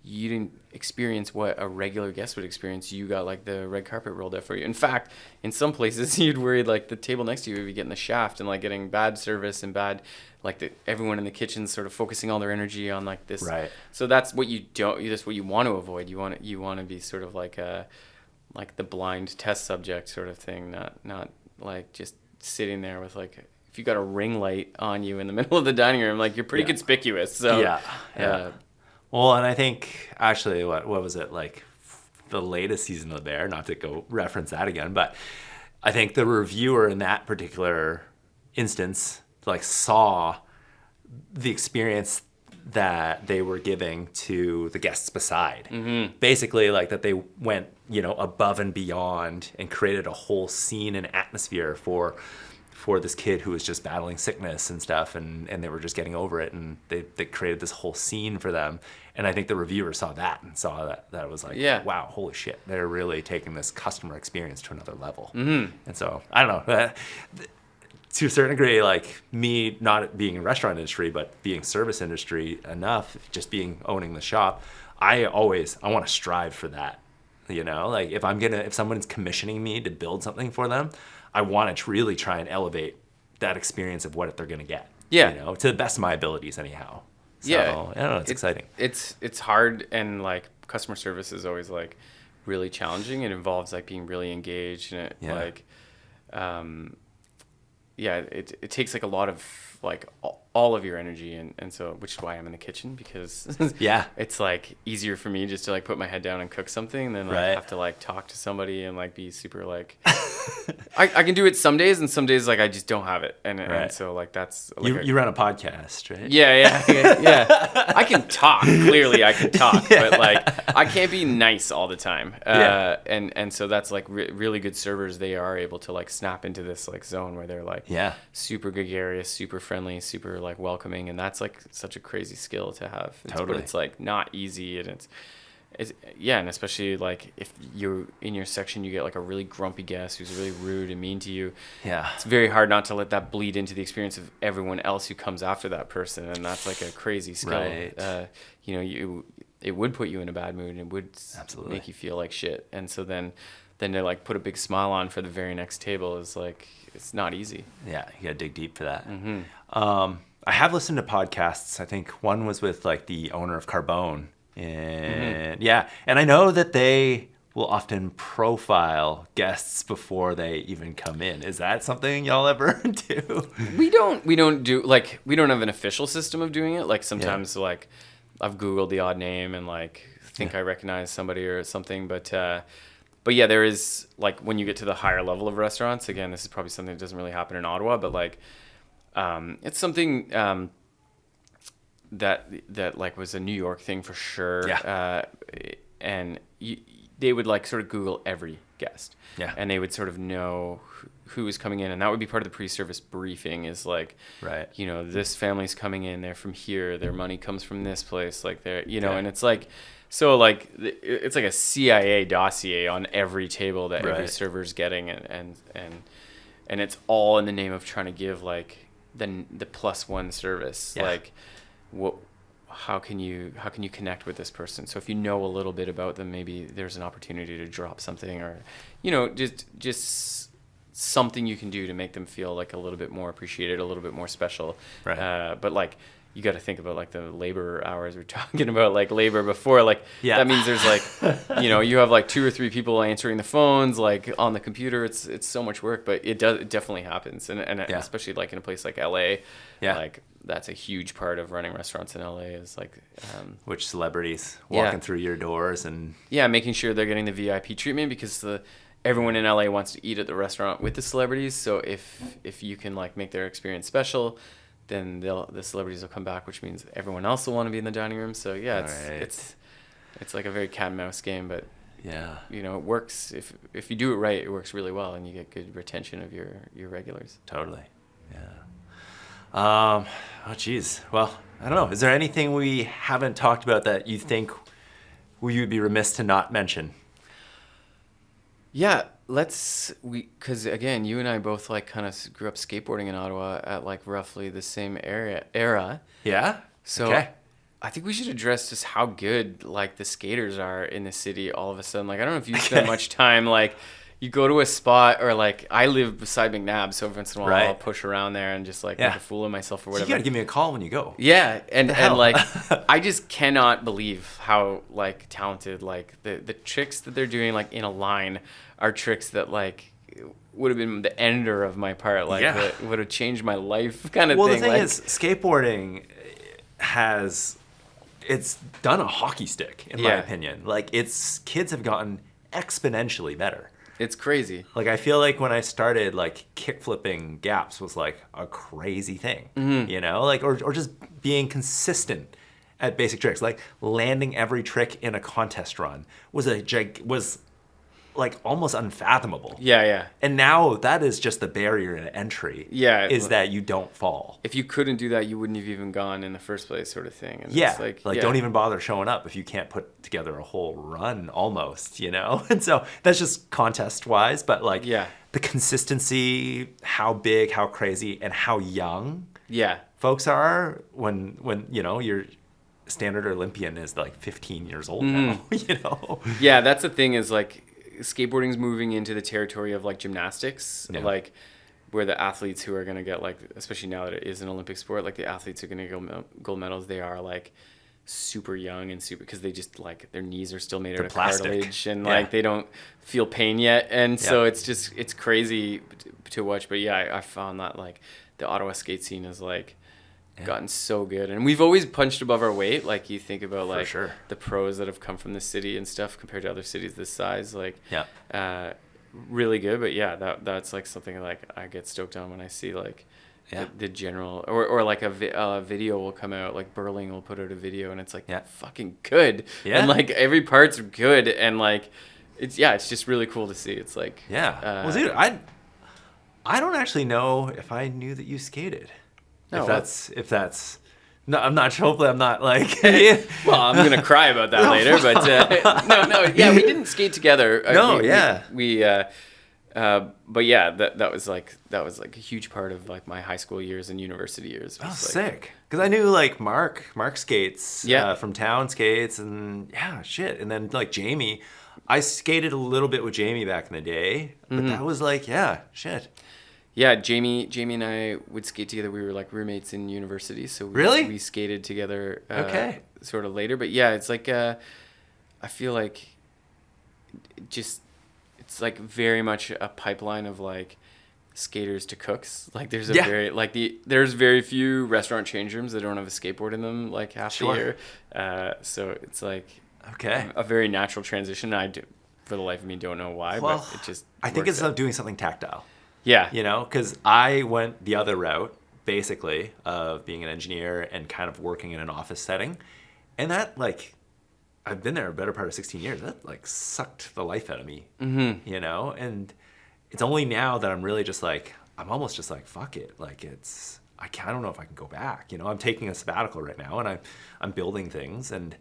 you didn't experience what a regular guest would experience. You got like the red carpet rolled out for you. In fact, in some places you'd worry like the table next to you would be getting the shaft and like getting bad service and bad, like everyone in the kitchen sort of focusing all their energy on like this. Right. So that's what that's what you want to avoid. You want to be sort of like the blind test subject sort of thing, not like just sitting there with like, if you got a ring light on you in the middle of the dining room, like you're pretty conspicuous. So yeah. Well, and I think actually, what was it, like the latest season of The Bear? Not to go reference that again, but I think the reviewer in that particular instance like saw the experience that they were giving to the guests beside. Mm-hmm. Basically, like that they went, above and beyond and created a whole scene and atmosphere for this kid who was just battling sickness and stuff, and they were just getting over it, and they created this whole scene for them. And I think the reviewer saw that and saw that it was like, wow, holy shit, they're really taking this customer experience to another level. Mm-hmm. And so, I don't know, to a certain degree, like me not being in restaurant industry, but being service industry enough, just owning the shop, I want to strive for that. Like if someone's commissioning me to build something for them, I want to really try and elevate that experience of what they're going to get. Yeah. To the best of my abilities anyhow. So, I don't know, it's exciting. It's hard, and like customer service is always like really challenging. It involves like being really engaged, and it takes like a lot of like all of your energy, and so, which is why I'm in the kitchen, because it's like easier for me just to like put my head down and cook something than like have to like talk to somebody and like be super like I can do it some days, and some days like I just don't have it, and so like that's like you run a podcast, right? Yeah. I can talk, clearly I can talk, but like I can't be nice all the time. And so that's like really good servers, they are able to like snap into this like zone where they're like super gregarious, super friendly, super like welcoming, and that's like such a crazy skill to have. But it's like not easy, and it's and especially like if you're in your section, you get like a really grumpy guest who's really rude and mean to you. It's very hard not to let that bleed into the experience of everyone else who comes after that person, and that's like a crazy skill. It would put you in a bad mood, and it would make you feel like shit, and so then to like put a big smile on for the very next table is like, it's not easy. You gotta dig deep for that. Mm-hmm. I have listened to podcasts. I think one was with like the owner of Carbone, and and I know that they will often profile guests before they even come in. Is that something y'all ever do? We don't do, like, we don't have an official system of doing it. Like sometimes like I've Googled the odd name and like think I recognize somebody or something, but yeah, there is, like, when you get to the higher level of restaurants, again, this is probably something that doesn't really happen in Ottawa, but like it's something that like was a New York thing for sure. And they would like sort of Google every guest, and they would sort of know who was coming in, and that would be part of the pre-service briefing, is like, this family's coming in, they're from here, their money comes from this place, like they're, and it's like, so like it's like a CIA dossier on every table that every server's getting, and it's all in the name of trying to give like the +1 service. Like, how can you connect with this person? So if you know a little bit about them, maybe there's an opportunity to drop something, or just something you can do to make them feel like a little bit more appreciated, a little bit more special. But like, you got to think about like the labor hours. We're talking about like labor before, like that means there's like, you have like 2 or 3 people answering the phones, like on the computer. It's so much work, but it definitely happens. And especially like in a place like LA, like that's a huge part of running restaurants in LA, is like, which celebrities walking through your doors, and making sure they're getting the VIP treatment, because everyone in LA wants to eat at the restaurant with the celebrities. So if you can like make their experience special, then the celebrities will come back, which means everyone else will want to be in the dining room. So it's like a very cat and mouse game, but it works. If you do it right, it works really well, and you get good retention of your regulars. Totally. Oh geez. Well, I don't know. Is there anything we haven't talked about that you think we would be remiss to not mention? Because again, you and I both like kind of grew up skateboarding in Ottawa at like roughly the same era. Yeah. So I think we should address just how good like the skaters are in the city all of a sudden. Like I don't know if you spend much time like you go to a spot or like I live beside McNabb, so every once in a while I'll push around there and just like make a fool of myself or whatever. So you gotta give me a call when you go. Yeah, and like I just cannot believe how like talented like the tricks that they're doing like in a line are tricks that like would have been the ender of my part, like would have changed my life kind of thing. Well, the thing like, is, skateboarding it's done a hockey stick in my opinion. Like its kids have gotten exponentially better. It's crazy. Like I feel like when I started, like kick flipping gaps was like a crazy thing, you know, like or just being consistent at basic tricks, like landing every trick in a contest run was like almost unfathomable. Yeah. And now that is just the barrier to entry. Yeah. Is that you don't fall. If you couldn't do that, you wouldn't have even gone in the first place, sort of thing. And Yeah. it's like don't even bother showing up if you can't put together a whole run almost, you know? And so that's just contest wise, but like the consistency, how big, how crazy, and how young folks are when you know, your standard Olympian is like 15 years old now, you know? Yeah, that's the thing is like, skateboarding's moving into the territory of like gymnastics, like where the athletes who are going to get like, especially now that it is an Olympic sport, like the athletes who are going to get gold medals, they are like super young and super, because they just like their knees are still made out of cartilage and like they don't feel pain yet. And so it's crazy to watch. But yeah, I found that like the Ottawa skate scene is like gotten so good, and we've always punched above our weight. Like you think about like the pros that have come from the city and stuff compared to other cities this size, like really good. But that's like something like I get stoked on when I see like the general or like a video will come out, like Burling will put out a video and it's like fucking good, and like every part's good, and like it's just really cool to see. It's like well dude, I don't actually know if I knew that you skated. No, if that's no, I'm not sure. Hopefully I'm not like well, I'm gonna cry about that later, but we didn't skate together. But yeah, that was like a huge part of like my high school years and university years. Oh, sick! Because I knew like Mark skates from Town Skates, and and then like Jamie, I skated a little bit with Jamie back in the day, but that was like Yeah, Jamie and I would skate together. We were like roommates in university, so we skated together sort of later. But yeah, it's like I feel like it's like very much a pipeline of like skaters to cooks. Like there's there's very few restaurant change rooms that don't have a skateboard in them like half the year. So it's like a very natural transition. For the life of me, don't know why, but it just I think it's doing something tactile. Yeah. You know, because I went the other route, basically, of being an engineer and kind of working in an office setting. And that, like, I've been there a better part of 16 years. That, like, sucked the life out of me, you know? And it's only now that I'm really just like, I'm almost just like, fuck it. Like, I don't know if I can go back. You know, I'm taking a sabbatical right now, and I'm building things, and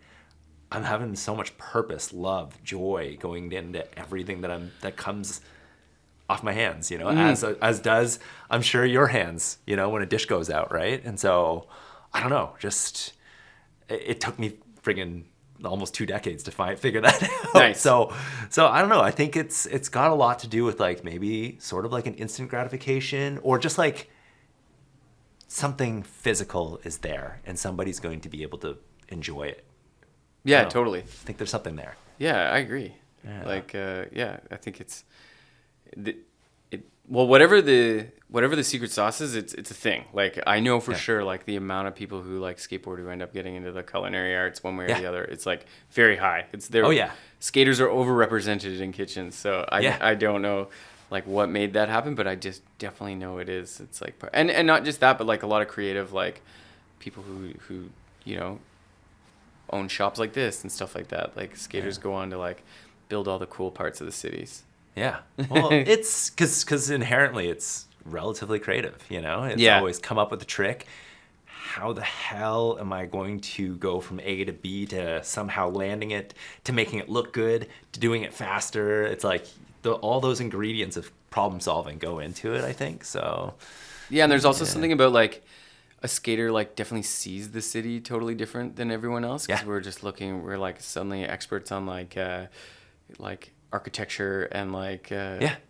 I'm having so much purpose, love, joy going into everything that comes off my hands, you know, as does, I'm sure, your hands, you know, when a dish goes out, right? And so, I don't know, just, it took me friggin' almost 2 decades to figure that out. Nice. So I don't know, I think it's got a lot to do with like maybe sort of like an instant gratification, or just like something physical is there and somebody's going to be able to enjoy it. Yeah, totally. I think there's something there. Yeah, I agree. Yeah. Like, I think it's, whatever the secret sauce is, it's a thing. Like I know for sure, like the amount of people who like skateboard who end up getting into the culinary arts one way or the other, it's like very high. It's there. Oh yeah, skaters are overrepresented in kitchens. So I don't know like what made that happen, but I just definitely know it is. It's like, and not just that, but like a lot of creative like people who you know own shops like this and stuff like that. Like skaters go on to like build all the cool parts of the cities. Yeah. Well, it's because inherently it's relatively creative, you know? It's always come up with a trick. How the hell am I going to go from A to B to somehow landing it, to making it look good, to doing it faster? It's like all those ingredients of problem solving go into it, I think. So, yeah, and there's also something about like, a skater like definitely sees the city totally different than everyone else, because Yeah. we're like suddenly experts on like architecture and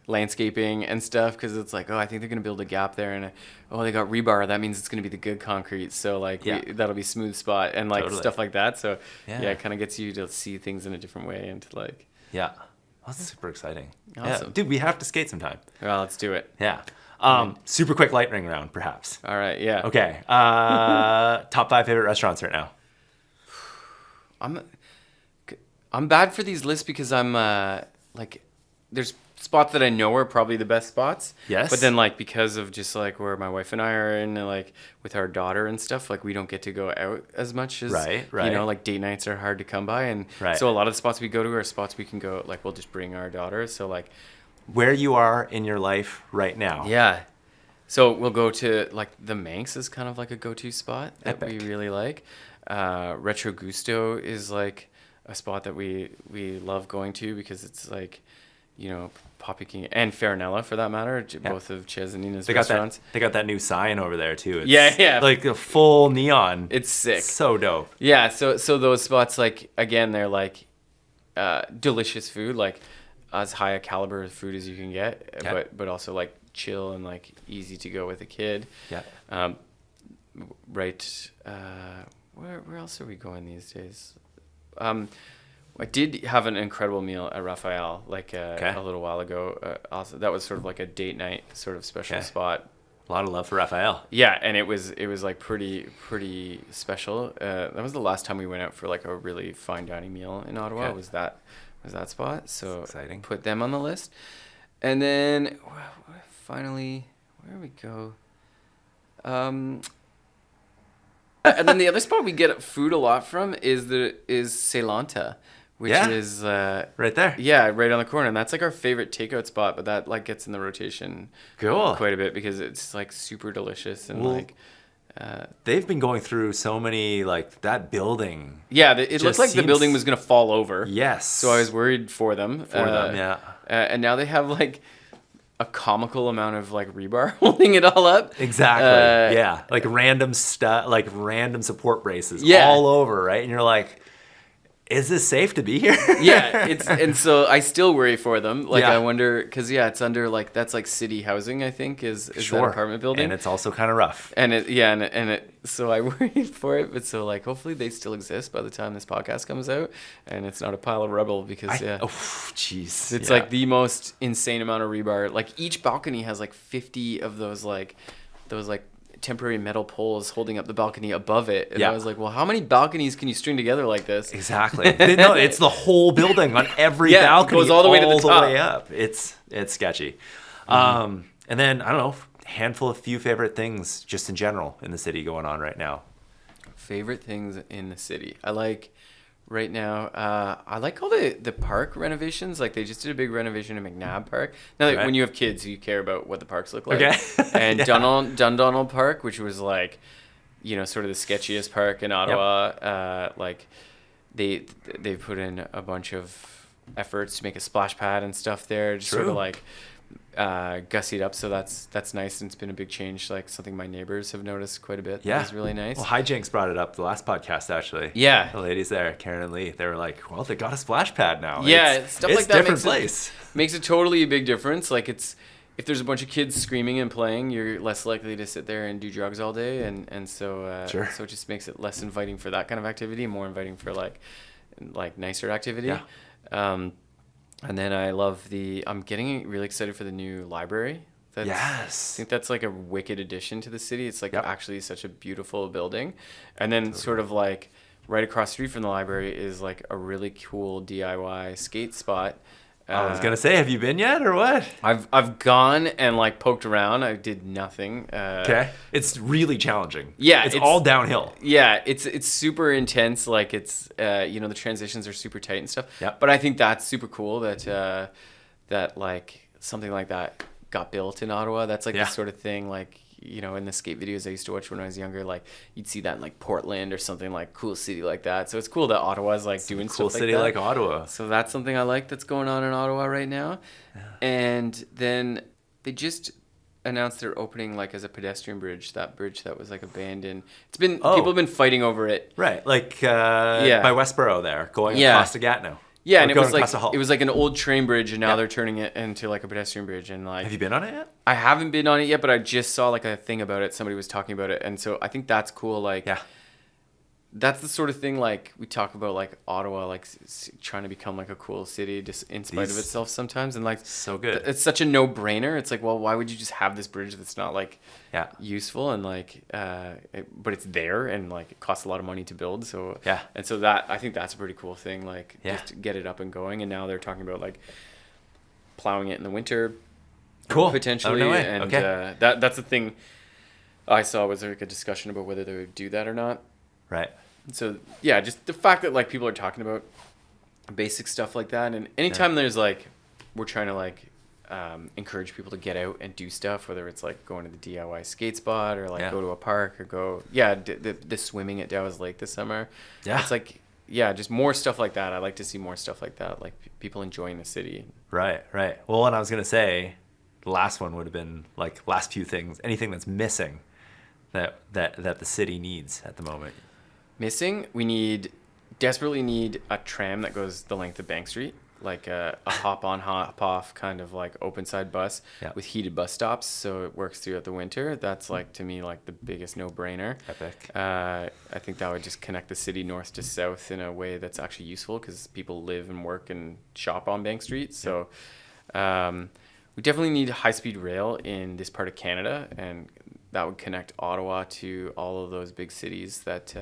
landscaping and stuff, because it's like, oh, I think they're gonna build a gap there, and oh, they got rebar, that means it's gonna be the good concrete, so like that'll be smooth spot, and like Totally. stuff like that. So Yeah. it kind of gets you to see things in a different way, and to like, Yeah. That's super exciting. Awesome. Yeah. Dude, we have to skate sometime. well, let's do it. Yeah. Super quick lightning round, perhaps. All right, yeah. Okay. Top 5 favorite restaurants right now. I'm bad for these lists because I'm like, there's spots that I know are probably the best spots. Yes. But then like, because of just like where my wife and I are in, like with our daughter and stuff, like we don't get to go out as much as Right. you know, like date nights are hard to come by, and Right. so a lot of the spots we go to are spots we can go, like we'll just bring our daughter. So like, Where you are in your life right now. yeah. So we'll go to like the Manx is kind of like a go-to spot that we Epic. really like. Retro Gusto is like a spot that we love going to, because it's like, you know, Poppy King and Farinella for that matter, both of Ches and Nina's restaurants. They got that new sign over there too. It's Yeah. like a full neon. It's sick. So dope. Yeah, so those spots, like, again, they're like delicious food, like as high a caliber of food as you can get, Yeah. but also like chill and like easy to go with a kid. Yeah. Right. Where else are we going these days? I did have an incredible meal at Raphael like a little while ago. Also, that was sort of like a date night sort of special spot. A lot of love for Raphael. Yeah, and it was like pretty special. That was the last time we went out for like a really fine dining meal in Ottawa. Okay. Was that spot? So exciting. Put them on the list, and then finally, where do we go? And then the other spot we get food a lot from is Ceylonta, which is right there. Yeah, right on the corner, and that's like our favorite takeout spot. But that like gets in the rotation quite a bit, because it's like super delicious and they've been going through so many, like that building. Yeah, it looked like the building was gonna fall over. Yes. So I was worried for them. And now they have like a comical amount of like rebar holding it all up. Exactly. Yeah. Like random support braces all over, right? And you're like, is this safe to be here? Yeah, and so I still worry for them. Like I wonder, because it's under like, that's like city housing, I think, is that apartment building, and it's also kind of rough. And so I worry for it, but so like hopefully they still exist by the time this podcast comes out, and it's not a pile of rubble, because jeez, it's like the most insane amount of rebar. Like each balcony has like 50 of those temporary metal poles holding up the balcony above it. And I was like, well, how many balconies can you string together like this? Exactly. No, it's the whole building on every balcony. It goes all the way to the top. Way up. It's sketchy. And then, I don't know, handful of few favorite things just in general in the city going on right now. Favorite things in the city. I like right now, I like all the park renovations. Like they just did a big renovation in McNabb Park. Now, when you have kids, you care about what the parks look like. Okay. And Dundonald Park, which was like, you know, sort of the sketchiest park in Ottawa. Like they put in a bunch of efforts to make a splash pad and stuff there. Just sort of like gussied up, so that's nice, and it's been a big change, like something my neighbors have noticed quite a bit. It's really nice. Well, Hijinks brought it up the last podcast, actually. The ladies there, Karen and Lee, they were like, well, they got a splash pad now. Stuff like that makes it totally a big difference. Like if there's a bunch of kids screaming and playing, you're less likely to sit there and do drugs all day, and so so it just makes it less inviting for that kind of activity, more inviting for like nicer activity. And then I'm getting really excited for the new library. I think that's like a wicked addition to the city. It's like actually such a beautiful building. And then sort of like right across the street from the library is like a really cool DIY skate spot. I was gonna say, have you been yet or what? I've gone and like poked around. I did nothing. It's really challenging. Yeah, it's all downhill. Yeah, it's super intense. Like it's the transitions are super tight and stuff. Yep. But I think that's super cool that like something like that got built in Ottawa. That's like the sort of thing, like, you know, in the skate videos I used to watch when I was younger, like you'd see that in like Portland or something, like cool city like that. So it's cool that Ottawa's like doing cool stuff city like that. like Ottawa. So that's something I like that's going on in Ottawa right now. And then they just announced they're opening like as a pedestrian bridge, that bridge that was like abandoned. It's been Oh. people have been fighting over it. Right, like by Westboro there, going across to Gatineau. Yeah, Or and it going was like across the Hull. it was like an old train bridge, and now Yeah. they're turning it into like a pedestrian bridge. And like, Have you been on it yet? I haven't been on it yet, but I just saw like a thing about it. Somebody was talking about it, and so I think that's cool. Like, Yeah. that's the sort of thing like we talk about, like Ottawa, like trying to become like a cool city just in spite of itself sometimes, and like So good. it's such a no-brainer. It's like, well, why would you just have this bridge that's not like Yeah. useful, and like but it's there, and like it costs a lot of money to build, so Yeah. and so that I think that's a pretty cool thing, like Yeah. just to get it up and going. And now they're talking about like plowing it in the winter Cool. potentially. Oh, no way. And Okay. that's the thing I saw, was like a discussion about whether they would do that or not. Right. So yeah, just the fact that like people are talking about basic stuff like that, and anytime there's like, we're trying to like encourage people to get out and do stuff, whether it's like going to the DIY skate spot or like go to a park or go the swimming at Dow's Lake this summer. Yeah. It's like just more stuff like that. I like to see more stuff like that, like people enjoying the city. Right. Well, and I was gonna say, the last one would have been like last few things, anything that's missing that the city needs at the moment. Missing, desperately need a tram that goes the length of Bank Street, like a hop on, hop off kind of like open side bus with heated bus stops, so it works throughout the winter. That's like, to me, like the biggest no-brainer. Epic. I think that would just connect the city north to south in a way that's actually useful, because people live and work and shop on Bank Street. So we definitely need high-speed rail in this part of Canada, and that would connect Ottawa to all of those big cities that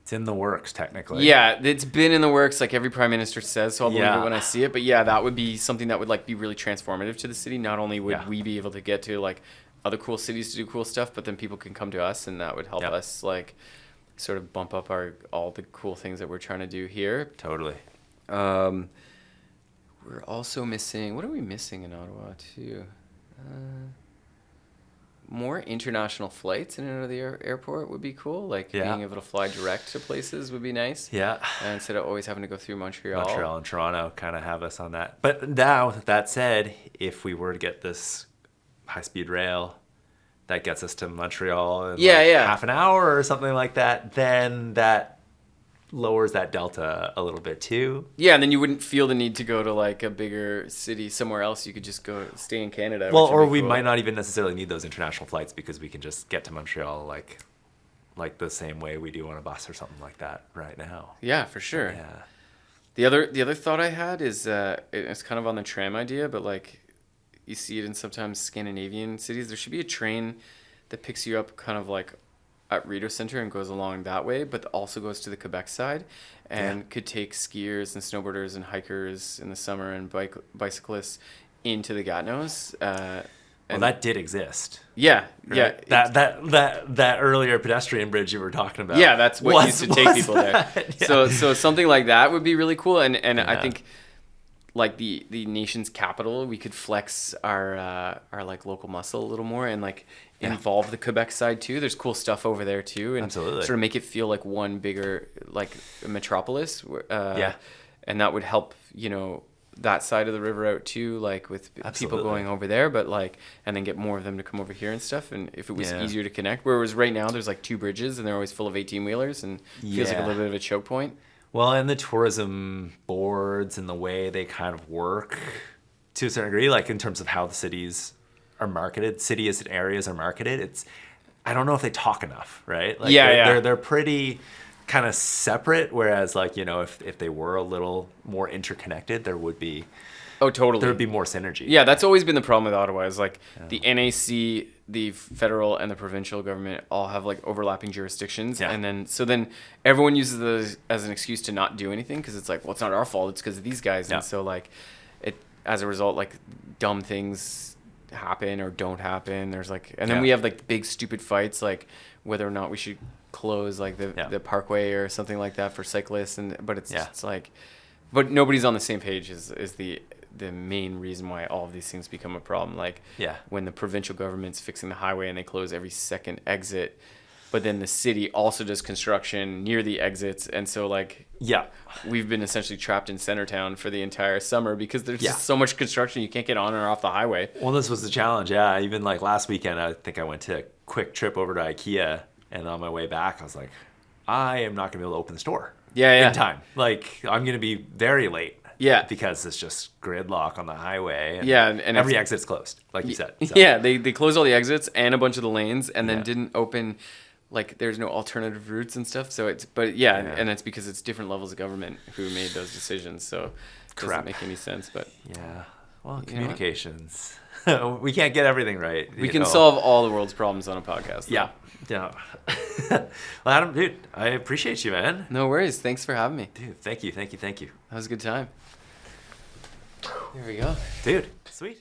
It's in the works, technically. yeah, it's been in the works, like every prime minister says, so I'll believe Yeah. it when I see it. But yeah, that would be something that would like be really transformative to the city. Not only would Yeah. we be able to get to like other cool cities to do cool stuff, but then people can come to us, and that would help us like sort of bump up all the cool things that we're trying to do here. Totally. We're also missing, what are we missing in Ottawa too? More international flights in and out of the airport would be cool. Like being able to fly direct to places would be nice. Yeah. Instead of always having to go through Montreal. Montreal and Toronto kind of have us on that. But now, that said, if we were to get this high-speed rail that gets us to Montreal in half an hour or something like that, then that lowers that delta a little bit too. Yeah, and then you wouldn't feel the need to go to like a bigger city somewhere else. You could just go stay in Canada. Well, which would or be we cool. might not even necessarily need those international flights, because we can just get to Montreal like the same way we do on a bus or something like that right now. Yeah, for sure. Yeah. The other thought I had is it's kind of on the tram idea, but like you see it in sometimes Scandinavian cities. There should be a train that picks you up kind of like at Rideau Centre and goes along that way, but also goes to the Quebec side, and could take skiers and snowboarders and hikers in the summer and bicyclists into the Gatineaus. Well, that did exist. Yeah, Right? yeah. That earlier pedestrian bridge you were talking about. Yeah, that's what used to take people there. Yeah. So something like that would be really cool, and I think like the nation's capital, we could flex our like local muscle a little more, and like involve the Quebec side too. There's cool stuff over there too, and Absolutely. sort of make it feel like one bigger like metropolis. Yeah. And that would help, that side of the river out too, like with Absolutely. people going over there, but like, and then get more of them to come over here and stuff. And if it was easier to connect, whereas right now there's like 2 bridges and they're always full of 18-wheelers, and feels like a little bit of a choke point. Well, and the tourism boards and the way they kind of work to a certain degree, like in terms of how the cities are marketed, cities and areas are marketed, I don't know if they talk enough, right? Like they're pretty kind of separate, whereas like, if they were a little more interconnected, there would be there would be more synergy. Yeah, that's always been the problem with Ottawa, is like the NAC, the federal and the provincial government all have like overlapping jurisdictions, and then everyone uses those as an excuse to not do anything, because it's like, well, it's not our fault, it's because of these guys. And so like it, as a result, like dumb things happen or don't happen. There's like, and then we have like big stupid fights, like whether or not we should close like the parkway or something like that for cyclists, but it's like, but nobody's on the same page is the main reason why all of these things become a problem. Like when the provincial government's fixing the highway and they close every second exit, but then the city also does construction near the exits, and so like Yeah. we've been essentially trapped in Centertown for the entire summer because there's Yeah. just so much construction you can't get on or off the highway. Well, this was the challenge. Yeah. Even like last weekend, I think I went to a quick trip over to IKEA, and on my way back, I was like, I am not going to be able to open the store. Yeah. In time. Like, I'm going to be very late. Yeah. Because it's just gridlock on the highway. And Yeah, and every it's- exit's closed, like you said. So. Yeah, they closed all the exits and a bunch of the lanes, and then Yeah. didn't open, like there's no alternative routes and stuff. So yeah, Yeah. and it's because it's different levels of government who made those decisions. So it Crap. doesn't make any sense. But Yeah. Well, know what? communications. We can't get everything right. we you can know. solve all the world's problems on a podcast. though. Yeah. Yeah. Well, Adam, dude, I appreciate you, man. No worries. Thanks for having me. Dude, thank you. That was a good time. There we go. Dude, sweet.